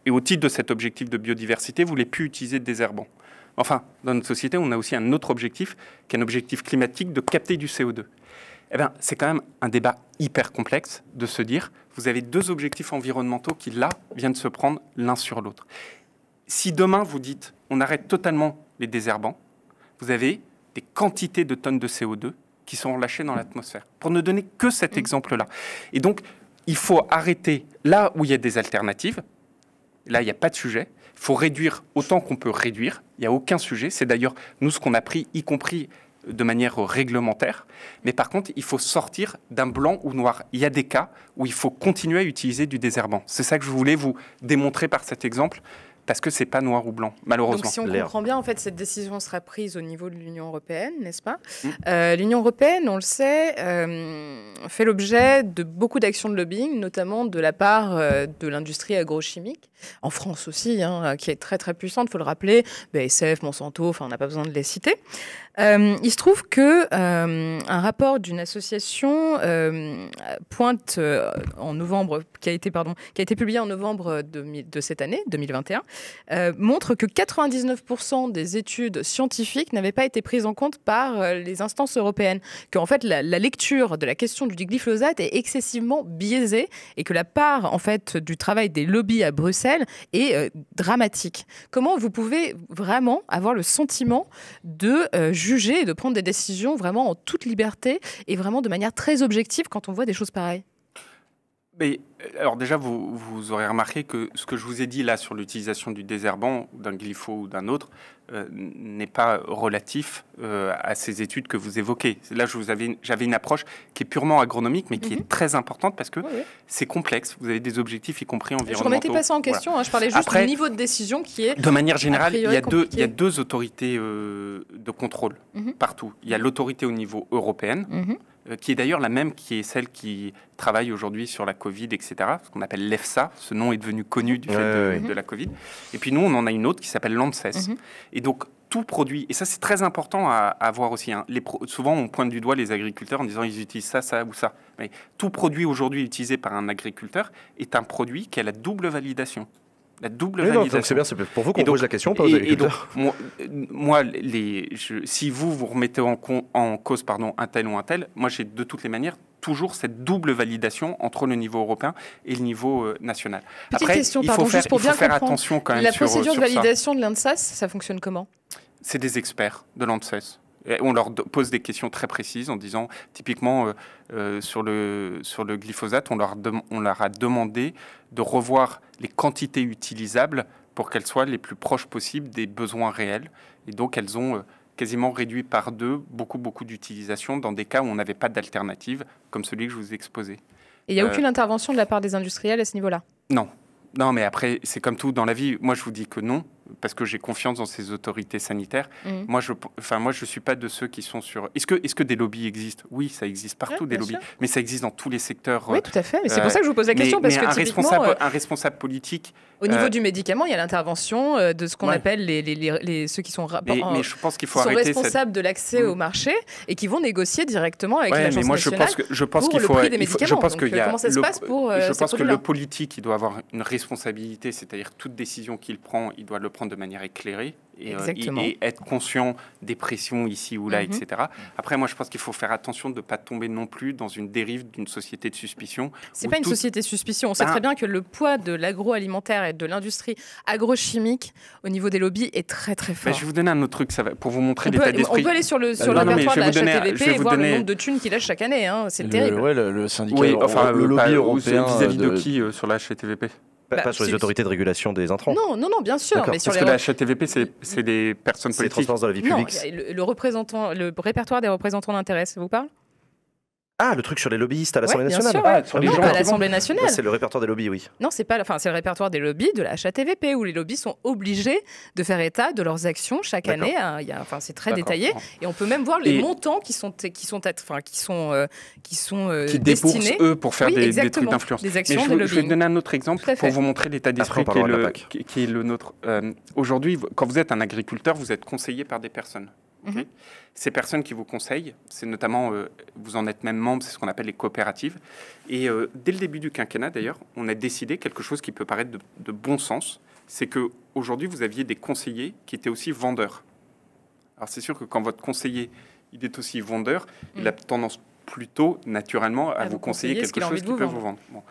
[SPEAKER 2] Et au titre de cet objectif de biodiversité, vous ne voulez plus utiliser de désherbants. Enfin, dans notre société, on a aussi un autre objectif, qui est un objectif climatique de capter du CO2. Eh bien, c'est quand même un débat hyper complexe de se dire, vous avez deux objectifs environnementaux qui, là, viennent se prendre l'un sur l'autre. Si demain, vous dites, on arrête totalement les désherbants, vous avez des quantités de tonnes de CO2 qui sont relâchées dans l'atmosphère. Pour ne donner que cet exemple-là. Et donc, il faut arrêter là où il y a des alternatives. Là, il n'y a pas de sujet. Il faut réduire autant qu'on peut réduire. Il n'y a aucun sujet. C'est d'ailleurs, nous, ce qu'on a pris, y compris de manière réglementaire. Mais par contre, il faut sortir d'un blanc ou noir. Il y a des cas où il faut continuer à utiliser du désherbant. C'est ça que je voulais vous démontrer par cet exemple, parce que c'est pas noir ou blanc, malheureusement.
[SPEAKER 4] Donc si on comprend bien, en fait, cette décision sera prise au niveau de l'Union européenne, n'est-ce pas? L'Union européenne, on le sait, fait l'objet de beaucoup d'actions de lobbying, notamment de la part de l'industrie agrochimique, en France aussi, qui est très très puissante, il faut le rappeler, BASF, Monsanto, enfin on n'a pas besoin de les citer. Il se trouve que un rapport d'une association pointe en novembre, qui a été publié en novembre de cette année, 2021, montre que 99% des études scientifiques n'avaient pas été prises en compte par les instances européennes. Qu'en fait, la lecture de la question du glyphosate est excessivement biaisée et que la part en fait, du travail des lobbies à Bruxelles est dramatique. Comment vous pouvez vraiment avoir le sentiment de juger et de prendre des décisions vraiment en toute liberté et vraiment de manière très objective quand on voit des choses pareilles?
[SPEAKER 2] Mais, alors déjà, vous aurez remarqué que ce que je vous ai dit là sur l'utilisation du désherbant, d'un glypho ou d'un autre, n'est pas relatif à ces études que vous évoquez. Là, j'avais une approche qui est purement agronomique, mais qui est très importante parce que c'est complexe. Vous avez des objectifs, y compris environnementaux.
[SPEAKER 4] Je ne remettais pas ça en question, voilà. Je parlais juste du niveau de décision qui est...
[SPEAKER 2] De manière générale, il y a deux autorités de contrôle partout. Il y a l'autorité au niveau européen, qui est d'ailleurs la même qui est celle qui travaille aujourd'hui sur la Covid, etc., ce qu'on appelle l'EFSA. Ce nom est devenu connu du fait de la Covid. Et puis nous, on en a une autre qui s'appelle l'ANSES. Et donc, tout produit, et ça c'est très important à voir aussi, souvent on pointe du doigt les agriculteurs en disant ils utilisent ça, ça ou ça. Mais tout produit aujourd'hui utilisé par un agriculteur est un produit qui a la double validation. La double validation.
[SPEAKER 1] C'est bien, c'est pour vous qu'on pose la question, pas aux agriculteurs.
[SPEAKER 2] Et donc, moi si vous remettez en cause un tel ou un tel, moi j'ai de toutes les manières toujours cette double validation entre le niveau européen et le niveau national.
[SPEAKER 4] Petite question, il faut faire
[SPEAKER 2] attention quand même.
[SPEAKER 4] La procédure de validation de l'ANSES, ça fonctionne comment?
[SPEAKER 2] C'est des experts de l'ANSES. On leur pose des questions très précises en disant, typiquement, sur le glyphosate, on leur a demandé de revoir les quantités utilisables pour qu'elles soient les plus proches possibles des besoins réels. Et donc, elles ont quasiment réduit par deux beaucoup d'utilisation dans des cas où on n'avait pas d'alternative, comme celui que je vous ai exposé.
[SPEAKER 4] Et il n'y a aucune intervention de la part des industriels à ce niveau-là?
[SPEAKER 2] Non, mais après, c'est comme tout dans la vie. Moi, je vous dis que non, parce que j'ai confiance dans ces autorités sanitaires. Moi, je suis pas de ceux qui sont sur... Est-ce que des lobbies existent? Oui, ça existe partout, des lobbies. Mais ça existe dans tous les secteurs.
[SPEAKER 4] Oui, tout à fait. Mais c'est pour ça que je vous pose la question. Parce que
[SPEAKER 2] un responsable politique...
[SPEAKER 4] Au niveau du médicament, il y a l'intervention de ce qu'on appelle ceux qui sont,
[SPEAKER 2] mais je pense qu'il faut arrêter
[SPEAKER 4] responsables de l'accès au marché et qui vont négocier directement avec l'Agence nationale
[SPEAKER 2] je pense
[SPEAKER 4] pour le prix des médicaments.
[SPEAKER 2] Je pense que
[SPEAKER 4] comment ça se passe pour
[SPEAKER 2] je pense que le politique, il doit avoir une responsabilité, c'est-à-dire toute décision qu'il prend, il doit le prendre prendre de manière éclairée et être conscient des pressions ici ou là, etc. Après, moi, je pense qu'il faut faire attention de ne pas tomber non plus dans une dérive d'une société de suspicion.
[SPEAKER 4] C'est pas une société de suspicion. On sait très bien que le poids de l'agroalimentaire et de l'industrie agrochimique au niveau des lobbies est très très fort.
[SPEAKER 2] Je vais vous donner un autre truc pour vous montrer l'état d'esprit.
[SPEAKER 4] On peut aller sur le répertoire de la HATVP et voir le nombre de thunes qu'il lâche chaque année. Hein. C'est terrible.
[SPEAKER 3] Le syndicat, le lobby européen.
[SPEAKER 2] Vis-à-vis de qui sur la HATVP?
[SPEAKER 1] Pas sur les autorités de régulation des intrants.
[SPEAKER 4] Non, bien sûr. Mais
[SPEAKER 2] parce que la HATVP, c'est des personnes politiques.
[SPEAKER 1] C'est transparence dans la vie publique.
[SPEAKER 4] Le répertoire des représentants d'intérêt, ça vous parle?
[SPEAKER 1] Ah, le truc sur les lobbyistes à l'Assemblée nationale.
[SPEAKER 4] Sûr, non, pas à l'Assemblée nationale.
[SPEAKER 1] C'est le répertoire des lobbies, oui.
[SPEAKER 4] Non, c'est le répertoire des lobbies de la HATVP où les lobbies sont obligés de faire état de leurs actions chaque année. C'est très détaillé et on peut même voir les montants qui
[SPEAKER 2] dépensent eux pour faire des trucs d'influence.
[SPEAKER 4] Des actions
[SPEAKER 2] je vais donner un autre exemple pour vous montrer l'état d'esprit qui est le nôtre. Aujourd'hui, quand vous êtes un agriculteur, vous êtes conseillé par des personnes. Okay. Ces personnes qui vous conseillent, c'est notamment, vous en êtes même membre, c'est ce qu'on appelle les coopératives. Et dès le début du quinquennat, d'ailleurs, on a décidé quelque chose qui peut paraître de bon sens, c'est qu'aujourd'hui, vous aviez des conseillers qui étaient aussi vendeurs. Alors c'est sûr que quand votre conseiller, il est aussi vendeur, il a tendance plutôt, naturellement, à vous conseiller quelque chose qui peut vous vendre. Bon.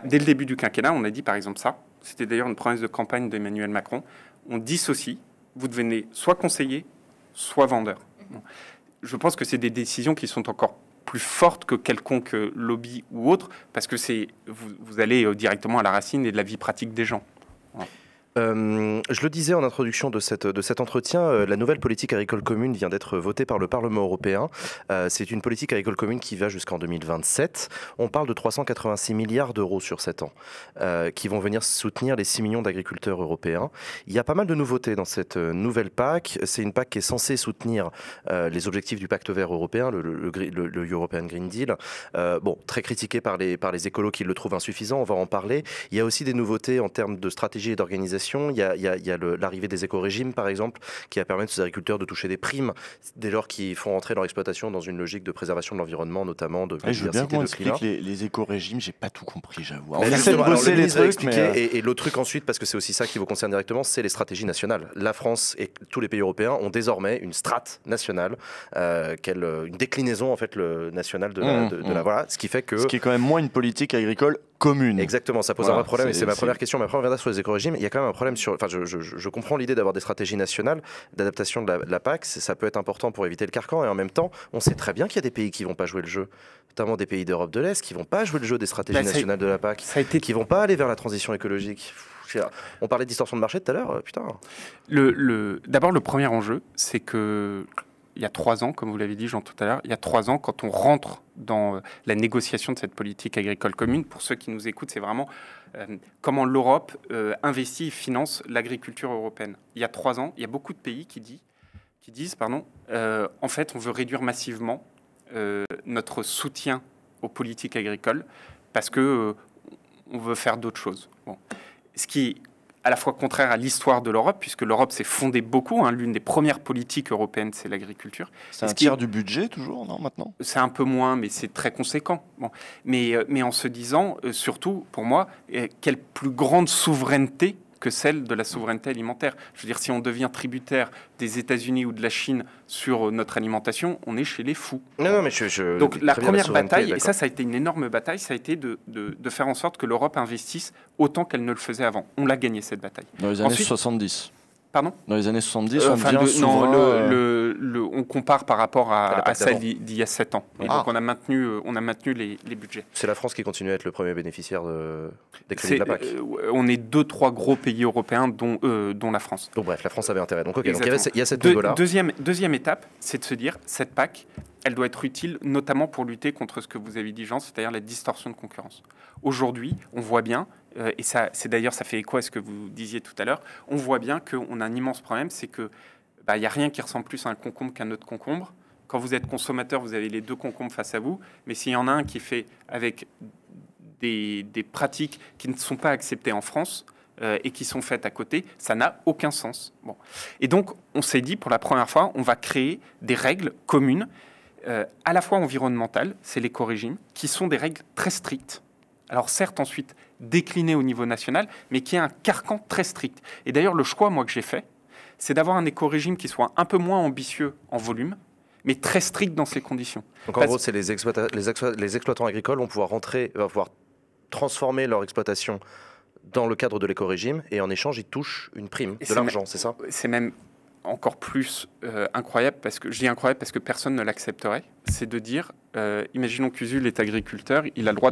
[SPEAKER 2] Dès le début du quinquennat, on a dit par exemple ça, c'était d'ailleurs une promesse de campagne d'Emmanuel Macron, on dissocie, vous devenez soit conseiller, soit vendeur. Bon. Je pense que c'est des décisions qui sont encore plus fortes que quelconque lobby ou autre, parce que vous allez directement à la racine et de la vie pratique des gens. Voilà.
[SPEAKER 1] Je le disais en introduction de cet entretien, la nouvelle politique agricole commune vient d'être votée par le Parlement européen. C'est une politique agricole commune qui va jusqu'en 2027. On parle de 386 milliards d'euros sur 7 ans qui vont venir soutenir les 6 millions d'agriculteurs européens. Il y a pas mal de nouveautés dans cette nouvelle PAC. C'est une PAC qui est censée soutenir les objectifs du pacte vert européen, le European Green Deal. Très critiqué par les écolos qui le trouvent insuffisant, on va en parler. Il y a aussi des nouveautés en termes de stratégie et d'organisation. Il y a l'arrivée des éco-régimes, par exemple, qui va permettre aux agriculteurs de toucher des primes dès lors qu'ils font rentrer leur exploitation dans une logique de préservation de l'environnement, notamment de biodiversité,
[SPEAKER 3] de climat. Je veux bien qu'on explique les éco-régimes, j'ai pas tout compris, j'avoue. On essaie de
[SPEAKER 1] bosser les trucs, et l'autre truc ensuite, parce que c'est aussi ça qui vous concerne directement, c'est les stratégies nationales. La France et tous les pays européens ont désormais une strate nationale, une déclinaison en fait nationale de la voilà, ce qui fait que...
[SPEAKER 3] Ce qui est quand même moins une politique agricole commune.
[SPEAKER 1] Exactement, ça pose un vrai problème, et c'est ma première question, mais après on reviendra sur les éco-régimes. Il y a quand même un problème sur... Enfin, je comprends l'idée d'avoir des stratégies nationales d'adaptation de la PAC, ça peut être important pour éviter le carcan, et en même temps, on sait très bien qu'il y a des pays qui ne vont pas jouer le jeu, notamment des pays d'Europe de l'Est, qui ne vont pas jouer le jeu des stratégies nationales de la PAC, qui ne vont pas aller vers la transition écologique. On parlait de distorsion de marché tout à l'heure, putain.
[SPEAKER 2] D'abord, le premier enjeu, c'est que... Il y a 3 ans, comme vous l'avez dit, Jean, tout à l'heure, il y a 3 ans, quand on rentre dans la négociation de cette politique agricole commune, pour ceux qui nous écoutent, c'est vraiment comment l'Europe investit et finance l'agriculture européenne. Il y a 3 ans, il y a beaucoup de pays qui disent, en fait, on veut réduire massivement notre soutien aux politiques agricoles parce qu'on veut faire d'autres choses. Bon. Ce qui est à la fois contraire à l'histoire de l'Europe, puisque l'Europe s'est fondée beaucoup. L'une des premières politiques européennes, c'est l'agriculture.
[SPEAKER 3] C'est un tiers du budget, toujours, non, maintenant ?
[SPEAKER 2] C'est un peu moins, mais c'est très conséquent. Bon. Mais en se disant, surtout, pour moi, quelle plus grande souveraineté que celle de la souveraineté alimentaire. Je veux dire, si on devient tributaire des États-Unis ou de la Chine sur notre alimentation, on est chez les fous.
[SPEAKER 1] Non, mais
[SPEAKER 2] donc la première bataille, et ça a été une énorme bataille, ça a été de faire en sorte que l'Europe investisse autant qu'elle ne le faisait avant. On l'a gagné, cette bataille.
[SPEAKER 3] Dans les années 70.
[SPEAKER 2] Pardon ?
[SPEAKER 3] Dans les années 70, on devient souverain...
[SPEAKER 2] on compare par rapport à celle d'il y a 7 ans. Et donc on a maintenu les budgets.
[SPEAKER 1] C'est la France qui continue à être le premier bénéficiaire des crédits de la PAC.
[SPEAKER 2] On est 2-3 gros pays européens, dont la France.
[SPEAKER 1] Donc bref, la France avait intérêt. Donc, donc il y a cette niveau-là.
[SPEAKER 2] Deuxième étape, c'est de se dire, cette PAC, elle doit être utile notamment pour lutter contre ce que vous avez dit, Jean, c'est-à-dire la distorsion de concurrence. Aujourd'hui, on voit bien, et ça fait écho à ce que vous disiez tout à l'heure, on voit bien qu'on a un immense problème, c'est que il n'y a rien qui ressemble plus à un concombre qu'un autre concombre. Quand vous êtes consommateur, vous avez les 2 concombres face à vous, mais s'il y en a un qui est fait avec des pratiques qui ne sont pas acceptées en France et qui sont faites à côté, ça n'a aucun sens. Bon. Et donc, on s'est dit, pour la première fois, on va créer des règles communes, à la fois environnementales, c'est l'éco-régime, qui sont des règles très strictes, Alors certes, ensuite, décliné au niveau national, mais qui est un carcan très strict. Et d'ailleurs, le choix, moi, que j'ai fait, c'est d'avoir un éco-régime qui soit un peu moins ambitieux en volume, mais très strict dans ses conditions.
[SPEAKER 1] Donc en gros, c'est les exploitants agricoles vont pouvoir transformer leur exploitation dans le cadre de l'éco-régime, et en échange, ils touchent une prime, de l'argent, c'est ça?
[SPEAKER 2] C'est même encore plus incroyable, parce que je dis incroyable parce que personne ne l'accepterait. C'est de dire, imaginons qu'Usul est agriculteur, il a le droit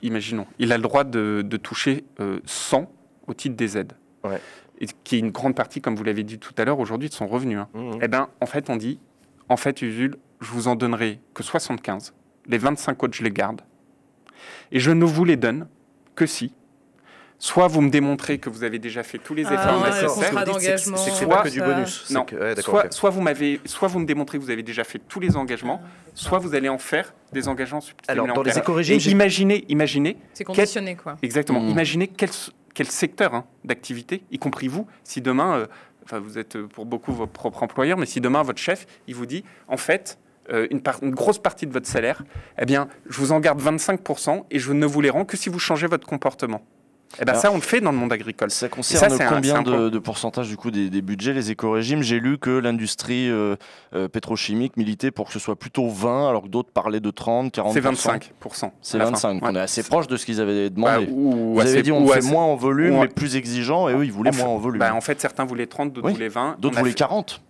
[SPEAKER 2] il a le droit de toucher 100 au titre des aides.
[SPEAKER 1] Ouais.
[SPEAKER 2] Et qui est une grande partie, comme vous l'avez dit tout à l'heure, aujourd'hui de son revenu. Eh bien, en fait, on dit, en fait, Usul, je vous en donnerai que 75. Les 25 autres, je les garde. Et je ne vous les donne que si, soit vous me démontrez que vous avez déjà fait tous les efforts nécessaires.
[SPEAKER 1] C'est pas que du bonus.
[SPEAKER 2] Non. Soit vous me démontrez que vous avez déjà fait tous les engagements, soit vous allez en faire des engagements supplémentaires.
[SPEAKER 1] Alors, dans les éco-régimes,
[SPEAKER 2] imaginez.
[SPEAKER 4] C'est conditionné, quoi.
[SPEAKER 2] Exactement. Imaginez quel secteur d'activité, y compris vous, si demain, vous êtes pour beaucoup votre propre employeur, mais si demain votre chef, il vous dit, en fait, une grosse partie de votre salaire, eh bien, je vous en garde 25% et je ne vous les rends que si vous changez votre comportement. Eh ben, ça, on le fait dans le monde agricole.
[SPEAKER 3] Ça concerne combien de pourcentage du coup des budgets, les éco-régimes? J'ai lu que l'industrie pétrochimique militait pour que ce soit plutôt 20, alors que d'autres parlaient de 30, 40%.
[SPEAKER 2] C'est 25%.
[SPEAKER 3] C'est 25. On est assez proche de ce qu'ils avaient demandé.
[SPEAKER 2] Vous
[SPEAKER 3] avez dit on fait moins en volume, mais plus exigeant, et eux, ils voulaient moins en volume.
[SPEAKER 2] En fait, certains voulaient 30, d'autres voulaient 20.
[SPEAKER 3] D'autres voulaient 40.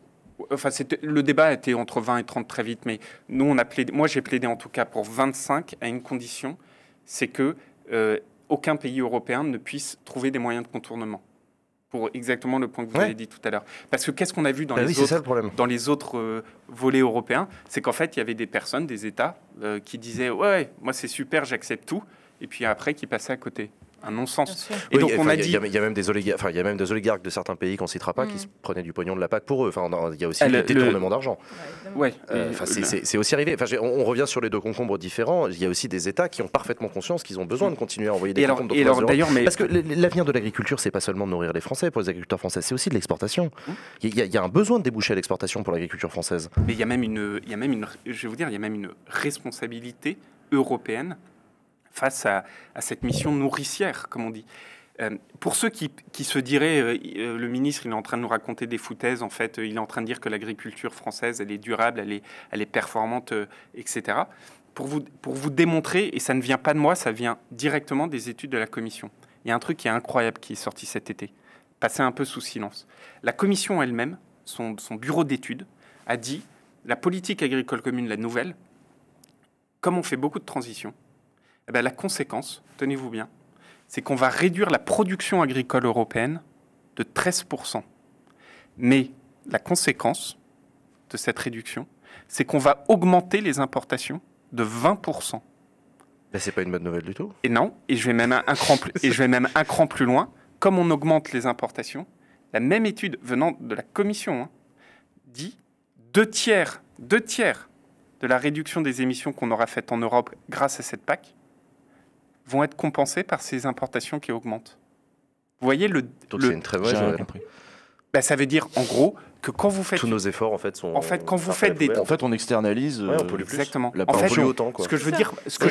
[SPEAKER 2] Enfin, le débat était entre 20 et 30 très vite, mais nous, moi, j'ai plaidé en tout cas pour 25 à une condition, c'est que aucun pays européen ne puisse trouver des moyens de contournement. Pour exactement le point que vous avez dit tout à l'heure. Parce que qu'est-ce qu'on a vu dans les autres volets européens? C'est qu'en fait, il y avait des personnes, des États, qui disaient « Ouais, moi c'est super, j'accepte tout », et puis après, qui passaient à côté. Un non-sens.
[SPEAKER 1] Et donc on a dit, il y a même des oligarques de certains pays qu'on citera pas qui se prenaient du pognon de la PAC pour eux. Enfin, il y a aussi le détournement d'argent. C'est aussi arrivé. Enfin, on revient sur les deux concombres différents. Il y a aussi des États qui ont parfaitement conscience qu'ils ont besoin de continuer à envoyer des concombres d'autres. Parce que l'avenir de l'agriculture, c'est pas seulement de nourrir les Français pour les agriculteurs français, c'est aussi de l'exportation. Il y a un besoin de déboucher à l'exportation pour l'agriculture française.
[SPEAKER 2] Mais il y a même une responsabilité européenne face à cette mission nourricière, comme on dit. Pour ceux qui se diraient, le ministre, il est en train de nous raconter des foutaises, en fait, il est en train de dire que l'agriculture française, elle est durable, elle est performante, etc. Pour vous démontrer, et ça ne vient pas de moi, ça vient directement des études de la Commission. Il y a un truc qui est incroyable qui est sorti cet été, passé un peu sous silence. La Commission elle-même, son bureau d'études, a dit, la politique agricole commune, la nouvelle, comme on fait beaucoup de transitions, eh bien, la conséquence, tenez-vous bien, c'est qu'on va réduire la production agricole européenne de 13%. Mais la conséquence de cette réduction, c'est qu'on va augmenter les importations de 20%.
[SPEAKER 1] Ben, c'est pas une bonne nouvelle du tout.
[SPEAKER 2] Et non, et je vais même un cran plus loin. Comme on augmente les importations, la même étude venant de la Commission dit 2/3 de la réduction des émissions qu'on aura faites en Europe grâce à cette PAC vont être compensés par ces importations qui augmentent. Vous voyez
[SPEAKER 1] Donc c'est une très mauvaise nouvelle.
[SPEAKER 2] Ça veut dire, en gros, que quand vous faites...
[SPEAKER 1] Tous nos efforts, en fait, sont...
[SPEAKER 2] En fait, quand vous faites des...
[SPEAKER 3] En fait, on externalise...
[SPEAKER 1] on pollue plus.
[SPEAKER 2] Exactement.
[SPEAKER 1] En fait, autant, quoi.
[SPEAKER 2] Ce que je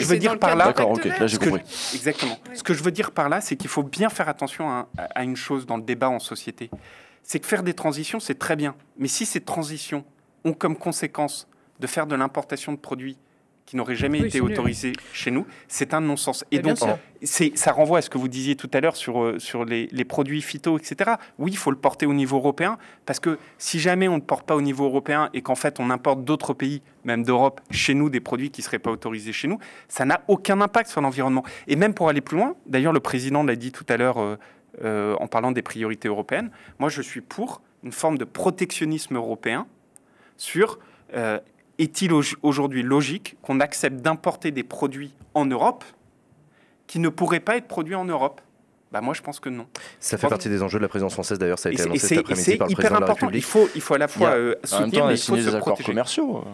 [SPEAKER 2] veux dire par là...
[SPEAKER 3] D'accord, ok, là j'ai compris.
[SPEAKER 2] Exactement. Ce que je veux dire par là, c'est qu'il faut bien faire attention à une chose dans le débat en société. C'est que faire des transitions, c'est très bien. Mais si ces transitions ont comme conséquence de faire de l'importation de produits qui n'aurait jamais été autorisé chez nous, c'est un non-sens. Et donc, ça renvoie à ce que vous disiez tout à l'heure sur les produits phyto, etc. Oui, il faut le porter au niveau européen, parce que si jamais on ne le porte pas au niveau européen et qu'en fait on importe d'autres pays, même d'Europe, chez nous, des produits qui ne seraient pas autorisés chez nous, ça n'a aucun impact sur l'environnement. Et même pour aller plus loin, d'ailleurs le président l'a dit tout à l'heure en parlant des priorités européennes, moi je suis pour une forme de protectionnisme européen sur... est-il aujourd'hui logique qu'on accepte d'importer des produits en Europe qui ne pourraient pas être produits en Europe? Moi, je pense que non.
[SPEAKER 1] Ça fait partie des enjeux de la présidence française, d'ailleurs, ça a été annoncé cet après-midi par le président de la République.
[SPEAKER 2] Il faut à la fois soutenir, mais il faut se
[SPEAKER 3] des accords
[SPEAKER 2] protéger.
[SPEAKER 3] Commerciaux.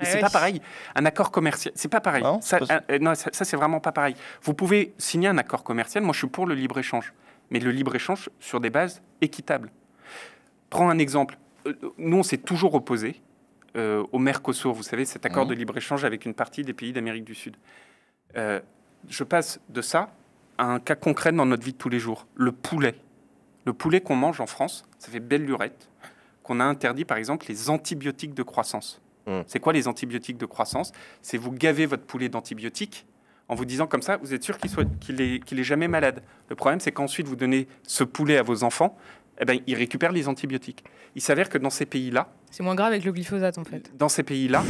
[SPEAKER 2] C'est pas pareil. Un accord commercial, c'est pas pareil. Non, ça c'est vraiment pas pareil. Vous pouvez signer un accord commercial. Moi, je suis pour le libre-échange. Mais le libre-échange sur des bases équitables. Prends un exemple. Nous, on s'est toujours opposés au Mercosur, vous savez, cet accord de libre-échange avec une partie des pays d'Amérique du Sud. je passe de ça à un cas concret dans notre vie de tous les jours. Le poulet. Le poulet qu'on mange en France, ça fait belle lurette, qu'on a interdit par exemple les antibiotiques de croissance. C'est quoi les antibiotiques de croissance? C'est vous gavez votre poulet d'antibiotiques en vous disant comme ça, vous êtes sûr qu'il est jamais malade. Le problème, c'est qu'ensuite vous donnez ce poulet à vos enfants, eh ben, ils récupèrent les antibiotiques. Il s'avère que dans ces pays-là...
[SPEAKER 4] C'est moins grave avec le glyphosate, en fait.
[SPEAKER 2] Dans ces pays-là,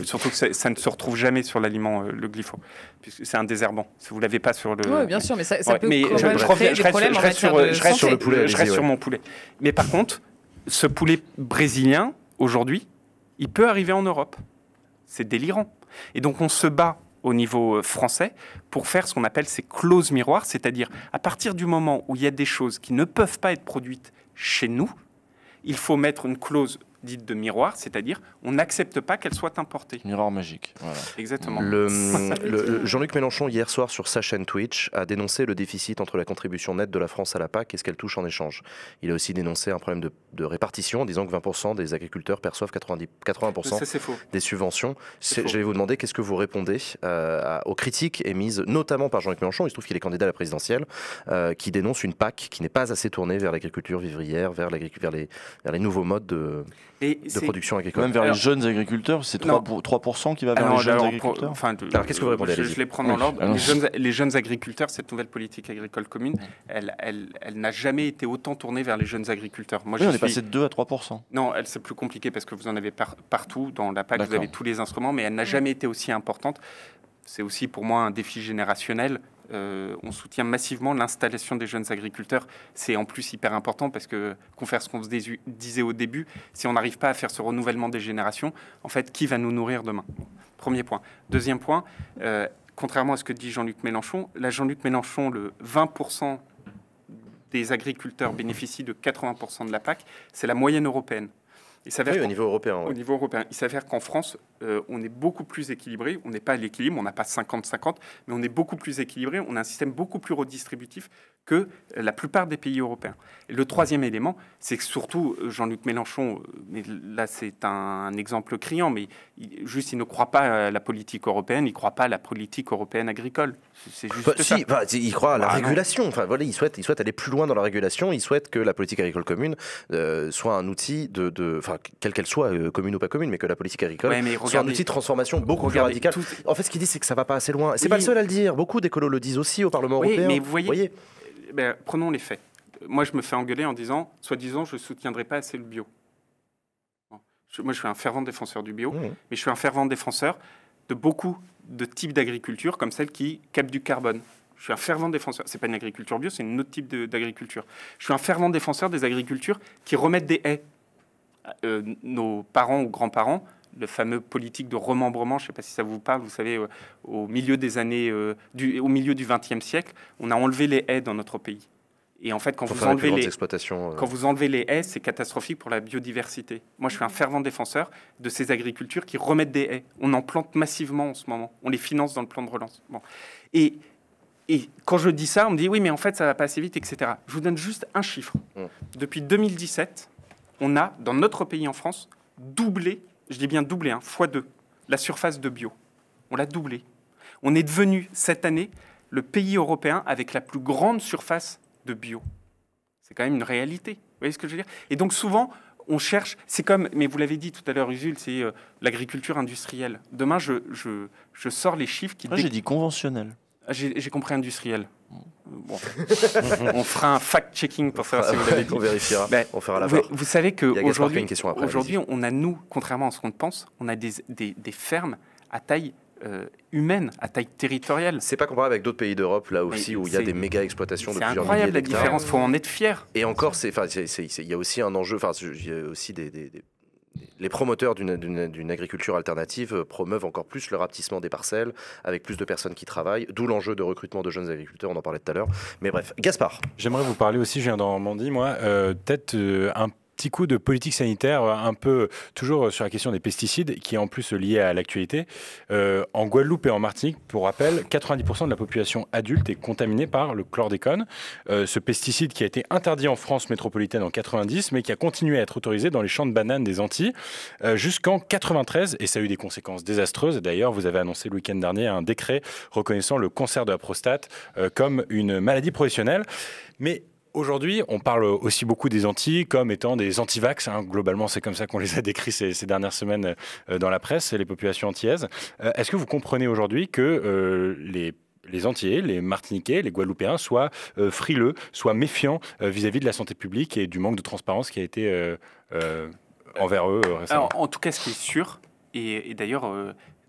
[SPEAKER 2] surtout que ça ne se retrouve jamais sur l'aliment, le glypho, puisque c'est un désherbant. Si vous ne l'avez pas sur le...
[SPEAKER 4] Oui, bien sûr, mais ça peut
[SPEAKER 2] je reste sur le poulet. Je reste sur mon poulet. Mais par contre, ce poulet brésilien, aujourd'hui, il peut arriver en Europe. C'est délirant. Et donc, on se bat au niveau français pour faire ce qu'on appelle ces clauses miroirs, c'est-à-dire à partir du moment où il y a des choses qui ne peuvent pas être produites chez nous, il faut mettre une clause dite de miroir, c'est-à-dire on n'accepte pas qu'elle soit importée.
[SPEAKER 3] Miroir magique. Voilà.
[SPEAKER 2] Exactement.
[SPEAKER 1] Jean-Luc Mélenchon, hier soir, sur sa chaîne Twitch, a dénoncé le déficit entre la contribution nette de la France à la PAC et ce qu'elle touche en échange. Il a aussi dénoncé un problème de répartition, en disant que 20% des agriculteurs perçoivent 80%
[SPEAKER 2] c'est faux.
[SPEAKER 1] Des subventions. J'allais vous demander, qu'est-ce que vous répondez aux critiques émises notamment par Jean-Luc Mélenchon, il se trouve qu'il est candidat à la présidentielle, qui dénonce une PAC qui n'est pas assez tournée vers l'agriculture vivrière, vers les nouveaux modes de production agricole.
[SPEAKER 3] Même vers les jeunes agriculteurs, c'est 3% qui va vers les jeunes agriculteurs.
[SPEAKER 1] Alors qu'est-ce que vous répondez?
[SPEAKER 2] Je les prends dans l'ordre. Les jeunes agriculteurs, cette nouvelle politique agricole commune, elle n'a jamais été autant tournée vers les jeunes agriculteurs.
[SPEAKER 3] On est passé de 2 à 3%.
[SPEAKER 2] Non, c'est plus compliqué parce que vous en avez partout. Dans la PAC, vous avez tous les instruments, mais elle n'a jamais été aussi importante. C'est aussi pour moi un défi générationnel. On soutient massivement l'installation des jeunes agriculteurs. C'est en plus hyper important parce que, faire ce qu'on se disait au début, si on n'arrive pas à faire ce renouvellement des générations, en fait, qui va nous nourrir demain? Premier point. Deuxième point, contrairement à ce que dit Jean-Luc Mélenchon, le 20% des agriculteurs bénéficient de 80% de la PAC, c'est la moyenne européenne.
[SPEAKER 1] Au niveau européen.
[SPEAKER 2] Au niveau européen. Il s'avère qu'en France, on est beaucoup plus équilibré. On n'est pas à l'équilibre, on n'a pas 50-50, mais on est beaucoup plus équilibré. On a un système beaucoup plus redistributif que la plupart des pays européens. Et le troisième élément, c'est que surtout Jean-Luc Mélenchon, mais là c'est un exemple criant, mais il ne croit pas à la politique européenne, il ne croit pas à la politique européenne agricole. C'est juste ça.
[SPEAKER 1] Il croit à la régulation. Enfin, voilà, il souhaite aller plus loin dans la régulation. Il souhaite que la politique agricole commune soit un outil quelle qu'elle soit, commune ou pas commune, mais que la politique agricole soit un outil de transformation beaucoup plus radical. En fait, ce qu'il dit, c'est que ça ne va pas assez loin. C'est pas le seul à le dire. Beaucoup d'écolos le disent aussi au Parlement européen.
[SPEAKER 2] Mais vous voyez prenons les faits. Moi, je me fais engueuler en disant, soi-disant, je ne soutiendrai pas assez le bio. Moi, je suis un fervent défenseur du bio, mais je suis un fervent défenseur de beaucoup de types d'agriculture, comme celle qui capte du carbone. Je suis un fervent défenseur. C'est pas une agriculture bio, c'est un autre type d'agriculture. Je suis un fervent défenseur des agricultures qui remettent des haies. Nos parents ou grands-parents, le fameux politique de remembrement, je ne sais pas si ça vous parle, vous savez, au milieu des années, au milieu du XXe siècle, on a enlevé les haies dans notre pays. Et en fait, quand vous enlevez les haies, c'est catastrophique pour la biodiversité. Moi, je suis un fervent défenseur de ces agricultures qui remettent des haies. On en plante massivement en ce moment. On les finance dans le plan de relance. Bon. Et quand je dis ça, on me dit, oui, mais en fait, ça ne va pas assez vite, etc. Je vous donne juste un chiffre. Depuis 2017, on a, dans notre pays en France, doublé, je dis bien doublé, x2, la surface de bio. On l'a doublé. On est devenu, cette année, le pays européen avec la plus grande surface de bio. C'est quand même une réalité. Vous voyez ce que je veux dire? Et donc souvent, on cherche, c'est comme, mais vous l'avez dit tout à l'heure, Usul, c'est l'agriculture industrielle. Demain, je sors les chiffres qui...
[SPEAKER 3] j'ai dit conventionnel.
[SPEAKER 2] J'ai compris industriel. Bon. On fera un fact-checking pour savoir si vous l'avez dit.
[SPEAKER 1] On vérifiera, on fera la
[SPEAKER 2] Vous savez qu'aujourd'hui, on a, nous, contrairement à ce qu'on pense, on a des fermes à taille humaine, à taille territoriale.
[SPEAKER 1] C'est pas comparable avec d'autres pays d'Europe, là aussi, où il y a des méga exploitations de plusieurs milliers d'hectares.
[SPEAKER 2] C'est incroyable la différence, il faut en être fier.
[SPEAKER 1] Et encore, il y a aussi un enjeu, il y a aussi les promoteurs d'une agriculture alternative promeuvent encore plus le rapetissement des parcelles, avec plus de personnes qui travaillent, d'où l'enjeu de recrutement de jeunes agriculteurs, on en parlait tout à l'heure. Mais bref, Gaspard.
[SPEAKER 5] J'aimerais vous parler aussi, je viens d'en Normandie, moi, peut-être un petit coup de politique sanitaire, un peu toujours sur la question des pesticides, qui est en plus liée à l'actualité. En Guadeloupe et en Martinique, pour rappel, 90% de la population adulte est contaminée par le chlordécone. Ce pesticide qui a été interdit en France métropolitaine en 90, mais qui a continué à être autorisé dans les champs de bananes des Antilles jusqu'en 93, et ça a eu des conséquences désastreuses. D'ailleurs, vous avez annoncé le week-end dernier un décret reconnaissant le cancer de la prostate comme une maladie professionnelle. Mais aujourd'hui, on parle aussi beaucoup des Antilles comme étant des anti-vax. Globalement, c'est comme ça qu'on les a décrits ces dernières semaines dans la presse, les populations antillaises. Est-ce que vous comprenez aujourd'hui que les Antillais, les Martiniquais, les Guadeloupéens soient frileux, soient méfiants vis-à-vis de la santé publique et du manque de transparence qui a été envers eux récemment?
[SPEAKER 2] Alors, en tout cas, ce qui est sûr, et d'ailleurs,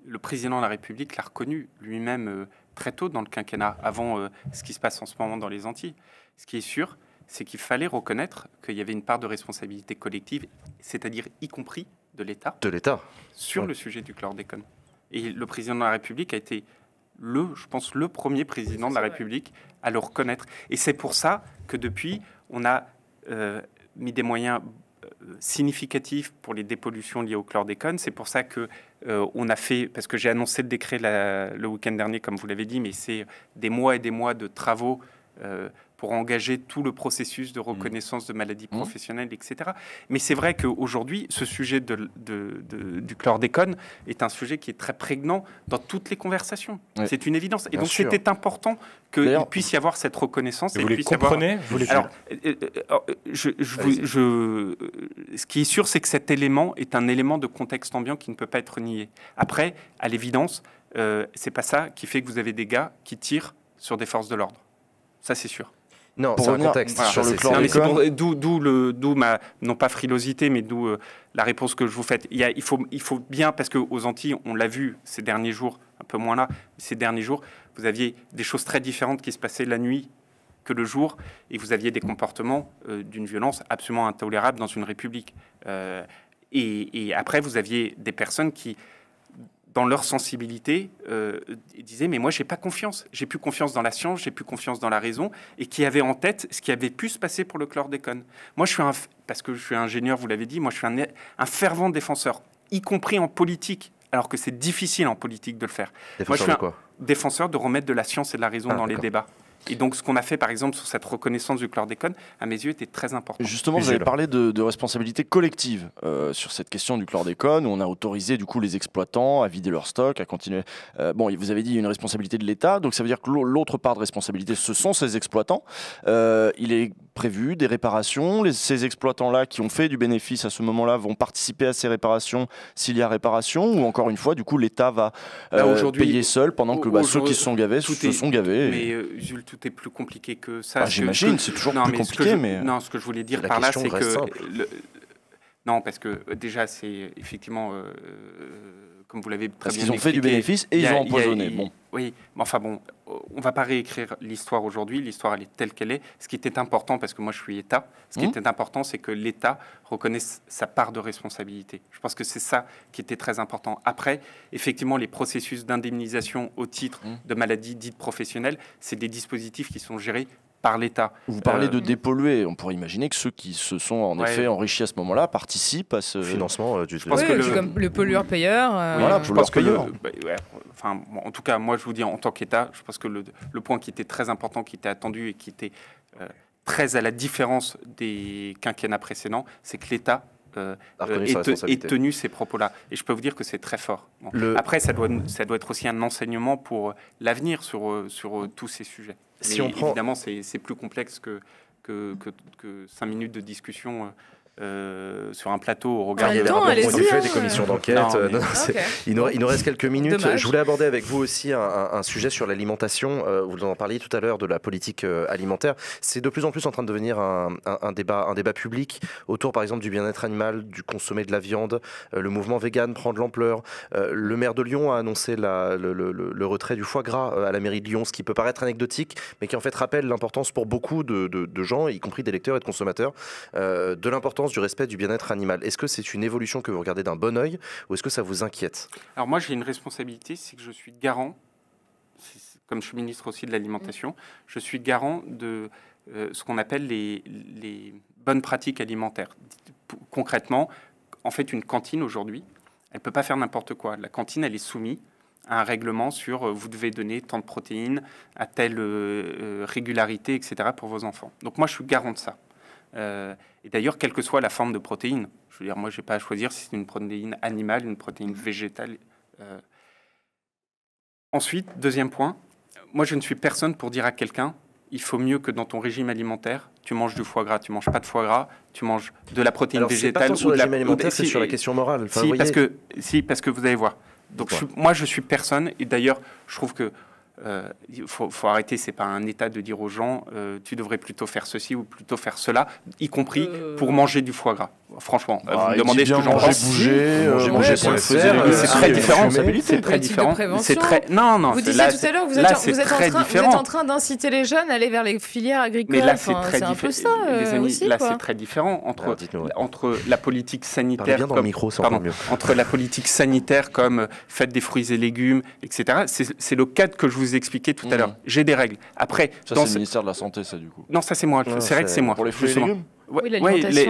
[SPEAKER 2] le président de la République l'a reconnu lui-même très tôt dans le quinquennat, avant ce qui se passe en ce moment dans les Antilles. Ce qui est sûr, c'est qu'il fallait reconnaître qu'il y avait une part de responsabilité collective, c'est-à-dire y compris de l'État, sur le sujet du chlordécone. Et le président de la République a été je pense, le premier président de la République à le reconnaître. Et c'est pour ça que depuis, on a mis des moyens significatifs pour les dépollutions liées au chlordécone. C'est pour ça que on a fait, parce que j'ai annoncé le décret le week-end dernier, comme vous l'avez dit, mais c'est des mois et des mois de travaux pour engager tout le processus de reconnaissance de maladies professionnelles, etc. Mais c'est vrai qu'aujourd'hui, ce sujet du chlordécone est un sujet qui est très prégnant dans toutes les conversations. Ouais. C'est une évidence. Et donc, c'était important qu'il puisse y avoir cette reconnaissance.
[SPEAKER 5] Et vous les comprenez
[SPEAKER 2] ce qui est sûr, c'est que cet élément est un élément de contexte ambiant qui ne peut pas être nié. Après, à l'évidence, c'est pas ça qui fait que vous avez des gars qui tirent sur des forces de l'ordre. Ça, c'est sûr.
[SPEAKER 1] Non, c'est un contexte.
[SPEAKER 2] Voilà,
[SPEAKER 1] sur le chlordécone.
[SPEAKER 2] D'où ma, non pas frilosité, mais d'où la réponse que je vous fais. Il faut bien, parce qu'aux Antilles, on l'a vu ces derniers jours, un peu moins là, ces derniers jours, vous aviez des choses très différentes qui se passaient la nuit que le jour, et vous aviez des comportements d'une violence absolument intolérable dans une république. Et après, vous aviez des personnes qui, dans leur sensibilité, disaient « mais moi, j'ai pas confiance. J'ai plus confiance dans la science, j'ai plus confiance dans la raison », et qui avaient en tête ce qui avait pu se passer pour le chlordécone. Moi, parce que je suis ingénieur, vous l'avez dit, moi, je suis un fervent défenseur, y compris en politique, alors que c'est difficile en politique de le faire. Moi, je suis un défenseur de remettre de la science et de la raison dans les débats. Et donc, ce qu'on a fait, par exemple, sur cette reconnaissance du chlordécone, à mes yeux, était très important.
[SPEAKER 3] Justement, vous avez parlé de responsabilité collective sur cette question du chlordécone, où on a autorisé du coup les exploitants à vider leur stock, à continuer. Bon, vous avez dit une responsabilité de l'État, donc ça veut dire que l'autre part de responsabilité, ce sont ces exploitants. Il est prévu des réparations. Ces exploitants-là qui ont fait du bénéfice à ce moment-là vont participer à ces réparations s'il y a réparation, ou encore une fois, du coup, l'État va payer seul pendant que ceux qui se sont gavés se sont gavés.
[SPEAKER 2] Mais Jules, tout est plus compliqué que ça.
[SPEAKER 3] J'imagine, c'est toujours plus compliqué.
[SPEAKER 2] Non, ce que je voulais dire par là, c'est que... Non, parce que déjà, c'est effectivement... comme vous l'avez très bien expliqué...
[SPEAKER 3] Parce qu'ils ont fait du bénéfice et ils ont empoisonné. Bon.
[SPEAKER 2] Oui, mais enfin bon, on ne va pas réécrire l'histoire aujourd'hui. L'histoire, elle est telle qu'elle est. Ce qui était important, parce que moi, je suis État, ce qui était important, c'est que l'État reconnaisse sa part de responsabilité. Je pense que c'est ça qui était très important. Après, effectivement, les processus d'indemnisation au titre de maladies dites professionnelles, c'est des dispositifs qui sont gérés par l'État.
[SPEAKER 3] Vous parlez de dépolluer. On pourrait imaginer que ceux qui se sont en effet enrichis à ce moment-là participent à ce
[SPEAKER 1] financement
[SPEAKER 4] du. Je pense que comme le pollueur-payeur.
[SPEAKER 3] Voilà,
[SPEAKER 2] je pense que enfin, en tout cas, moi, je vous dis en tant qu'État, je pense que le point qui était très important, qui était attendu et qui était très à la différence des quinquennats précédents, c'est que l'État est tenu ces propos-là. Et je peux vous dire que c'est très fort. Bon. Après, ça doit être aussi un enseignement pour l'avenir sur tous ces sujets.
[SPEAKER 1] Si
[SPEAKER 2] mais évidemment, c'est plus complexe que 5 minutes de discussion sur un plateau au regard
[SPEAKER 1] des commissions d'enquête. Il nous reste quelques minutes. Dommage. Je voulais aborder avec vous aussi un sujet sur l'alimentation. Vous en parliez tout à l'heure de la politique alimentaire. C'est de plus en plus en train de devenir un débat public autour, par exemple, du bien-être animal, du consommer de la viande. Le mouvement vegan prend de l'ampleur. Le maire de Lyon a annoncé le retrait du foie gras à la mairie de Lyon, ce qui peut paraître anecdotique, mais qui en fait rappelle l'importance pour beaucoup de gens, y compris des lecteurs et de consommateurs, de l'importance du respect du bien-être animal. Est-ce que c'est une évolution que vous regardez d'un bon œil ou est-ce que ça vous inquiète?
[SPEAKER 2] Alors moi, j'ai une responsabilité, c'est que je suis garant, comme je suis ministre aussi de l'alimentation, je suis garant de ce qu'on appelle les bonnes pratiques alimentaires. concrètement, en fait, une cantine aujourd'hui, elle ne peut pas faire n'importe quoi. La cantine, elle est soumise à un règlement sur vous devez donner tant de protéines à telle régularité, etc. pour vos enfants. Donc moi, je suis garant de ça. Et d'ailleurs, quelle que soit la forme de protéine, je veux dire, moi, je n'ai pas à choisir si c'est une protéine animale, une protéine végétale. Ensuite, deuxième point, moi, je ne suis personne pour dire à quelqu'un il faut mieux que dans ton régime alimentaire, tu manges du foie gras. Tu ne manges pas de foie gras, tu manges de la protéine végétale.
[SPEAKER 1] C'est pas tant sur le régime alimentaire, c'est sur la question morale. Enfin,
[SPEAKER 2] parce que vous allez voir. Donc, moi, je suis personne. Et d'ailleurs, je trouve que il faut arrêter, c'est pas un état de dire aux gens tu devrais plutôt faire ceci ou plutôt faire cela, y compris pour manger du foie gras. Franchement, vous me demandez ce que j'en pense.
[SPEAKER 3] Manger pour le faire,
[SPEAKER 2] c'est très différent. C'est très différent. C'est très non.
[SPEAKER 4] Vous disiez tout à l'heure, vous êtes en train d'inciter les jeunes à aller vers les filières agricoles.
[SPEAKER 2] Mais là, c'est très
[SPEAKER 4] différent. Un peu ça,
[SPEAKER 2] les amis.
[SPEAKER 4] aussi,
[SPEAKER 2] là, c'est très différent entre la politique sanitaire, entre la politique sanitaire comme faites des fruits et légumes, etc. C'est le cadre que je vous expliqué tout à l'heure. J'ai des règles. Après,
[SPEAKER 3] ça, c'est le ministère de la Santé, ça, du coup.
[SPEAKER 2] Non, ça, c'est moi. C'est vrai que c'est moi.
[SPEAKER 3] Pour les fruits et légumes.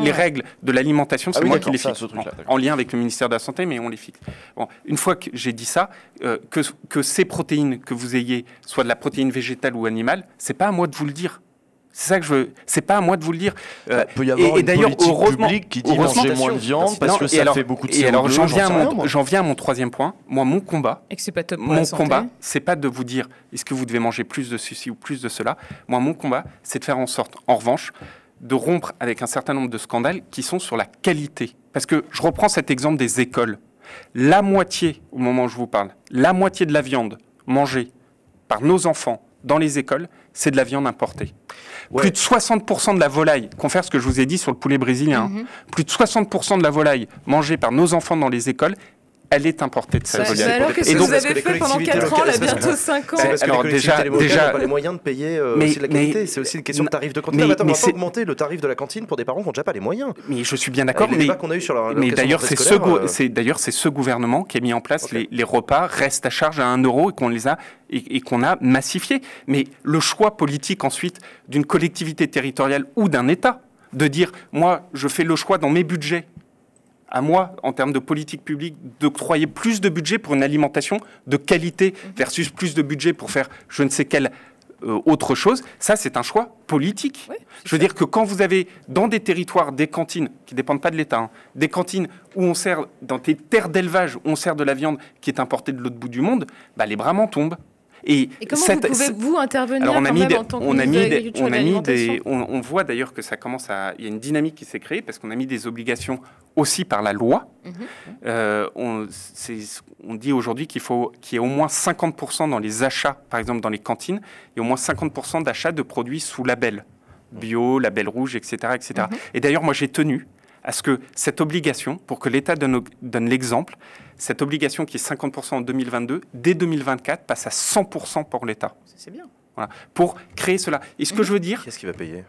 [SPEAKER 2] Les règles de l'alimentation, c'est moi qui les fixe. En lien avec le ministère de la Santé, mais on les fixe. Bon, une fois que j'ai dit ça, que ces protéines que vous ayez, soit de la protéine végétale ou animale, c'est pas à moi de vous le dire. C'est ça que je veux. C'est pas à moi de vous le dire.
[SPEAKER 3] Il peut y avoir une politique publique qui dit manger moins de viande parce que ça fait beaucoup de CO2.
[SPEAKER 2] Et alors j'en viens à mon troisième point. Moi, mon combat,
[SPEAKER 4] et que c'est pas top pour la santé.
[SPEAKER 2] C'est pas de vous dire est-ce que vous devez manger plus de ceci ou plus de cela. Moi, mon combat, c'est de faire en sorte, en revanche, de rompre avec un certain nombre de scandales qui sont sur la qualité. Parce que je reprends cet exemple des écoles. La moitié, au moment où je vous parle, la moitié de la viande mangée par nos enfants dans les écoles, c'est de la viande importée. Ouais. Plus de 60% de la volaille, confère ce que je vous ai dit sur le poulet brésilien, plus de 60% de la volaille mangée par nos enfants dans les écoles, elle est importée de cette volaille.
[SPEAKER 4] Alors qu'est-ce que vous avez fait pendant 4 ans, là, bientôt 5 ans?
[SPEAKER 1] C'est parce que les collectivités locales n'ont pas les moyens de payer aussi de la qualité. C'est aussi une question de tarif de cantine. On va pas augmenter le tarif de la cantine pour des parents qui n'ont déjà pas les moyens.
[SPEAKER 2] Mais je suis bien d'accord. Mais d'ailleurs, c'est ce gouvernement qui a mis en place les repas restent à charge à 1 € et qu'on a massifié. Mais le choix politique ensuite d'une collectivité territoriale ou d'un État de dire moi, je fais le choix dans mes budgets à moi, en termes de politique publique, d'octroyer plus de budget pour une alimentation de qualité versus plus de budget pour faire je ne sais quelle autre chose, ça c'est un choix politique. Oui, je veux dire que quand vous avez dans des territoires des cantines qui ne dépendent pas de l'État, des cantines où on sert, dans des terres d'élevage où on sert de la viande qui est importée de l'autre bout du monde, bah, les bras m'en tombent.
[SPEAKER 4] Et comment pouvez-vous intervenir en tant que ministre de l'Agriculture et de l'Alimentation ?
[SPEAKER 2] On voit d'ailleurs que ça commence à... Il y a une dynamique qui s'est créée parce qu'on a mis des obligations aussi par la loi. On dit aujourd'hui qu'il y ait au moins 50% dans les achats, par exemple dans les cantines, et au moins 50% d'achats de produits sous label bio, label rouge, etc. etc. Et d'ailleurs, moi, j'ai tenu à ce que cette obligation, pour que l'État donne l'exemple, cette obligation qui est 50% en 2022, dès 2024, passe à 100% pour l'État.
[SPEAKER 4] C'est bien.
[SPEAKER 2] Voilà, pour créer cela. Et ce que je veux dire...
[SPEAKER 1] Qu'est-ce qui va payer ?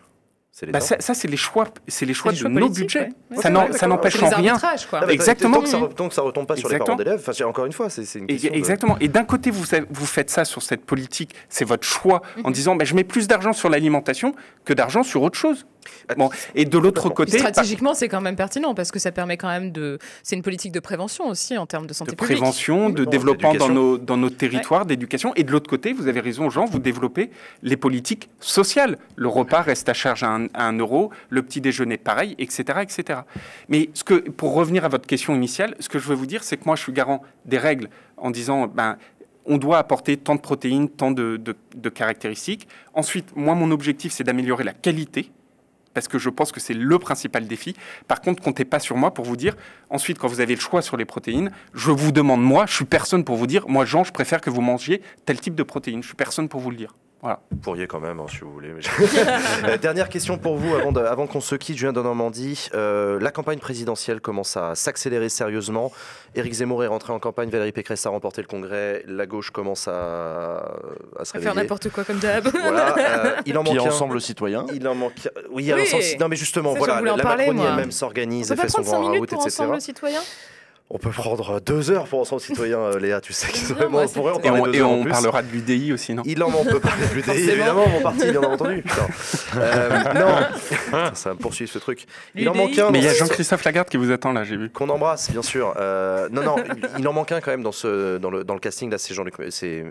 [SPEAKER 2] Ça, c'est les choix de nos budgets.
[SPEAKER 4] Ouais.
[SPEAKER 2] Ça n'empêche en rien.
[SPEAKER 1] Exactement. Tant que ça ne retombe pas sur les parents d'élèves, encore une fois, c'est une question.
[SPEAKER 2] Exactement. Et d'un côté, vous faites ça sur cette politique, c'est votre choix, en disant je mets plus d'argent sur l'alimentation que d'argent sur autre chose. Bon. Et de l'autre côté...
[SPEAKER 4] Stratégiquement, c'est quand même pertinent, parce que ça permet quand même de... C'est une politique de prévention aussi, en termes de santé publique.
[SPEAKER 2] De prévention, de développement dans nos territoires, d'éducation. Et de l'autre côté, vous avez raison, Jean, vous développez les politiques sociales. Le repas reste à charge à 1 €, le petit déjeuner pareil, etc. etc. Mais pour revenir à votre question initiale, ce que je veux vous dire, c'est que moi, je suis garant des règles en disant... on doit apporter tant de protéines, tant de caractéristiques. Ensuite, moi, mon objectif, c'est d'améliorer la qualité, parce que je pense que c'est le principal défi. Par contre, comptez pas sur moi pour vous dire, ensuite, quand vous avez le choix sur les protéines, je vous demande, moi, je suis personne pour vous dire, moi, Jean, je préfère que vous mangiez tel type de protéines. Je suis personne pour vous le dire. Voilà.
[SPEAKER 1] Vous pourriez quand même, si vous voulez. Mais... Dernière question pour vous, avant qu'on se quitte, Julien de Normandie. La campagne présidentielle commence à s'accélérer sérieusement. Éric Zemmour est rentré en campagne, Valérie Pécresse a remporté le Congrès, la gauche commence à se réveiller.
[SPEAKER 4] Faire n'importe quoi comme d'hab.
[SPEAKER 1] Voilà, il en manque un.
[SPEAKER 3] Ensemble citoyen.
[SPEAKER 1] Il en manque. Oui. Non, mais justement,
[SPEAKER 4] ça,
[SPEAKER 1] la
[SPEAKER 4] Macronie
[SPEAKER 1] elle-même s'organise, elle fait son grand out, etc.
[SPEAKER 4] Ensemble citoyen.
[SPEAKER 1] On peut prendre 2 heures pour Ensemble Citoyen, Léa, tu sais qu'ils vraiment on pourrait en
[SPEAKER 2] Et
[SPEAKER 1] parler 2 heures en
[SPEAKER 2] on
[SPEAKER 1] plus.
[SPEAKER 2] parlera de l'UDI aussi, non?
[SPEAKER 1] On peut parler de l'UDI, évidemment, mon parti, il en a entendu. Non, ça va me poursuivre ce truc. Il en manque un.
[SPEAKER 2] Mais il y a Jean-Christophe Lagarde qui vous attend là, j'ai vu.
[SPEAKER 1] Qu'on embrasse, bien sûr. Non, il en manque un quand même dans le casting, là,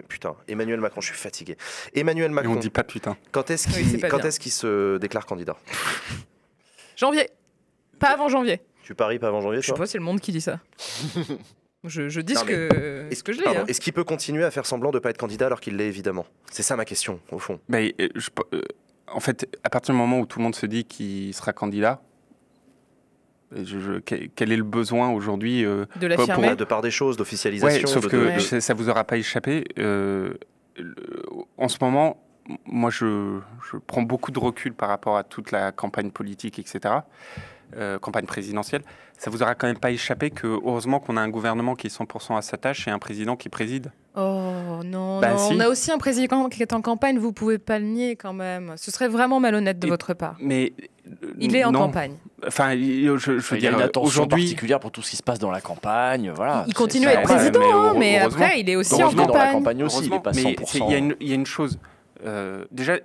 [SPEAKER 1] putain, Emmanuel Macron, je suis fatigué. Emmanuel Macron.
[SPEAKER 2] Et on dit pas putain.
[SPEAKER 1] Quand est-ce qu'il se déclare candidat?
[SPEAKER 4] Janvier. Pas avant janvier.
[SPEAKER 1] Tu paries pas avant janvier,
[SPEAKER 4] Je sais pas, c'est le Monde qui dit ça. Je dis ce que je lis.
[SPEAKER 1] Est-ce qu'il peut continuer à faire semblant de ne pas être candidat alors qu'il l'est évidemment? C'est ça ma question, au fond.
[SPEAKER 2] En fait, à partir du moment où tout le monde se dit qu'il sera candidat, quel est le besoin aujourd'hui
[SPEAKER 4] de l'affirmer
[SPEAKER 1] de par des choses, d'officialisation?
[SPEAKER 2] Sauf que ça vous aura pas échappé. En ce moment, moi, je prends beaucoup de recul par rapport à toute la campagne politique, etc., campagne présidentielle. Ça vous aura quand même pas échappé que, heureusement, qu'on a un gouvernement qui est 100% à sa tâche et un président qui préside.
[SPEAKER 4] Oh non,
[SPEAKER 2] Si.
[SPEAKER 4] On a aussi un président qui est en campagne, vous pouvez pas le nier quand même. Ce serait vraiment malhonnête de votre part.
[SPEAKER 2] Mais
[SPEAKER 4] il est en campagne.
[SPEAKER 2] Enfin, je veux dire,
[SPEAKER 3] une attention
[SPEAKER 2] aujourd'hui
[SPEAKER 3] particulière pour tout ce qui se passe dans la campagne. Voilà.
[SPEAKER 4] Il continue à être président, mais après, il est aussi en campagne.
[SPEAKER 3] Dans la campagne aussi, il n'est pas 100%.
[SPEAKER 2] Mais il y a une chose. Déjà,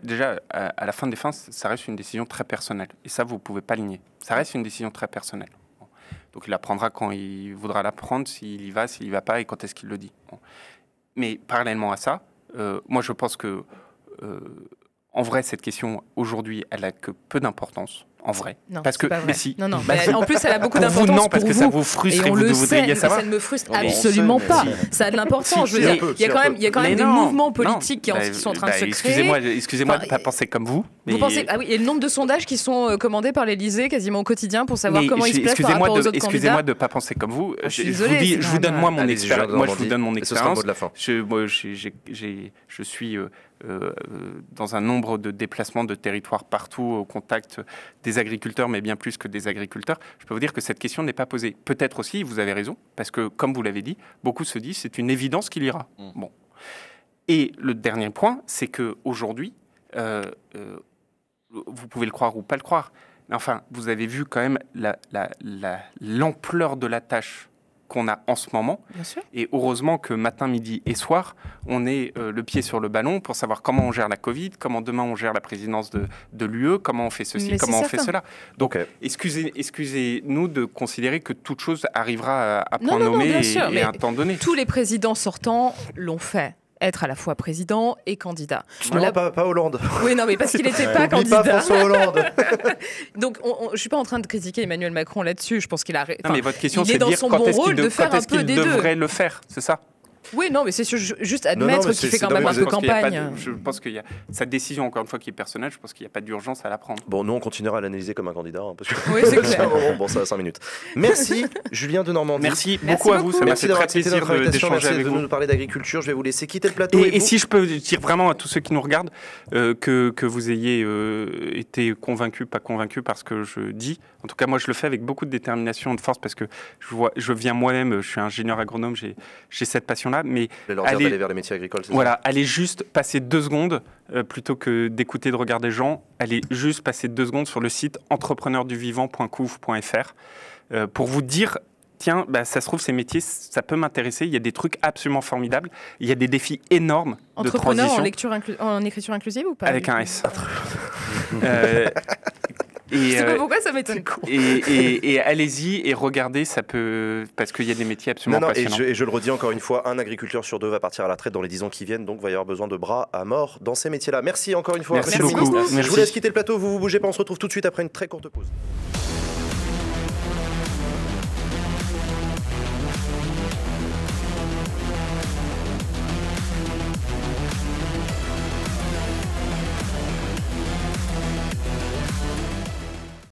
[SPEAKER 2] à la fin des fins, ça reste une décision très personnelle. Et ça, vous ne pouvez pas le nier. Ça reste une décision très personnelle. Bon. Donc, il la prendra quand il voudra la prendre, s'il y va, s'il n'y va pas, et quand est-ce qu'il le dit. Bon. Mais parallèlement à ça, moi, je pense que, en vrai, cette question, aujourd'hui, elle n'a que peu d'importance. En vrai.
[SPEAKER 4] Non,
[SPEAKER 2] parce que,
[SPEAKER 4] pas vrai.
[SPEAKER 2] mais si.
[SPEAKER 4] Non, en plus, elle a beaucoup d'importance.
[SPEAKER 2] Non, parce que ça vous frustre et vous voudriez savoir.
[SPEAKER 4] Ça ne me frustre absolument pas. Ça a de l'importance. Je veux dire, il y a quand même des mouvements politiques qui sont en train de se créer.
[SPEAKER 2] Excusez-moi de ne pas penser comme vous.
[SPEAKER 4] Vous pensez, ah oui, et le nombre de sondages qui sont commandés par l'Élysée quasiment au quotidien pour savoir comment ils se placent par rapport aux autres candidats.
[SPEAKER 2] Excusez-moi de ne pas penser comme vous.
[SPEAKER 4] Je
[SPEAKER 2] vous donne moi mon expérience. Moi, je vous donne mon expérience. Je suis dans un nombre de déplacements de territoires partout au contact des agriculteurs, mais bien plus que des agriculteurs. Je peux vous dire que cette question n'est pas posée. Peut-être aussi, vous avez raison, parce que, comme vous l'avez dit, beaucoup se disent c'est une évidence qu'il ira. Bon. Et le dernier point, c'est qu'aujourd'hui, vous pouvez le croire ou pas le croire, mais enfin, vous avez vu quand même l'ampleur de la tâche qu'on a en ce moment.
[SPEAKER 4] Bien sûr.
[SPEAKER 2] Et heureusement que matin, midi et soir, on est le pied sur le ballon pour savoir comment on gère la Covid, comment demain on gère la présidence de l'UE, comment on fait ceci, comment on fait cela. Donc, excusez-nous de considérer que toute chose arrivera à point nommé et à un temps donné.
[SPEAKER 4] Tous les présidents sortants l'ont fait. Être à la fois président et candidat.
[SPEAKER 1] Non, pas Hollande.
[SPEAKER 4] Oui, non, mais parce qu'il n'était pas candidat.
[SPEAKER 1] Pas François Hollande.
[SPEAKER 4] Donc, je ne suis pas en train de critiquer Emmanuel Macron là-dessus. Je pense qu'il a.
[SPEAKER 2] Non, mais votre question, c'est de dire quand est-ce qu'il devrait le faire, c'est ça?
[SPEAKER 4] Oui, non, mais c'est juste admettre qu'il fait quand même un peu campagne.
[SPEAKER 2] Je pense qu'il y a sa décision, encore une fois, qui est personnelle. Je pense qu'il n'y a pas d'urgence à la prendre.
[SPEAKER 1] Bon, nous, on continuera à l'analyser comme un candidat. Parce que
[SPEAKER 4] oui, c'est clair.
[SPEAKER 1] Bon, ça a 5 minutes. Merci, Julien de Normandie.
[SPEAKER 2] Merci beaucoup à vous. Ça m'a fait très plaisir d'échanger avec vous.
[SPEAKER 1] De nous parler d'agriculture. Je vais vous laisser quitter le plateau.
[SPEAKER 2] Et si je peux dire vraiment à tous ceux qui nous regardent que vous ayez été convaincus, pas convaincus, parce que je dis, en tout cas, moi, je le fais avec beaucoup de détermination et de force, parce que je viens moi-même, je suis ingénieur agronome, j'ai cette passion-là, mais
[SPEAKER 1] d'aller vers les métiers agricoles, c'est
[SPEAKER 2] voilà, allez juste passer 2 secondes, plutôt que d'écouter, de regarder les gens, allez juste passer 2 secondes sur le site entrepreneurduvivant.couv.fr pour vous dire, tiens, ça se trouve, ces métiers, ça peut m'intéresser, il y a des trucs absolument formidables, il y a des défis énormes de transition.
[SPEAKER 4] Entrepreneur en écriture inclusive ou pas?
[SPEAKER 2] Avec un S.
[SPEAKER 4] Je sais pas pourquoi ça m'étonne.
[SPEAKER 2] Et allez-y et regardez, ça peut, parce qu'il y a des métiers absolument passionnants.
[SPEAKER 1] Et je le redis encore une fois, un agriculteur sur 2 va partir à la retraite dans les 10 ans qui viennent, donc il va y avoir besoin de bras à mort dans ces métiers-là. Merci encore une fois.
[SPEAKER 2] Merci beaucoup.
[SPEAKER 1] Je vous laisse quitter le plateau, vous bougez pas, on se retrouve tout de suite après une très courte pause.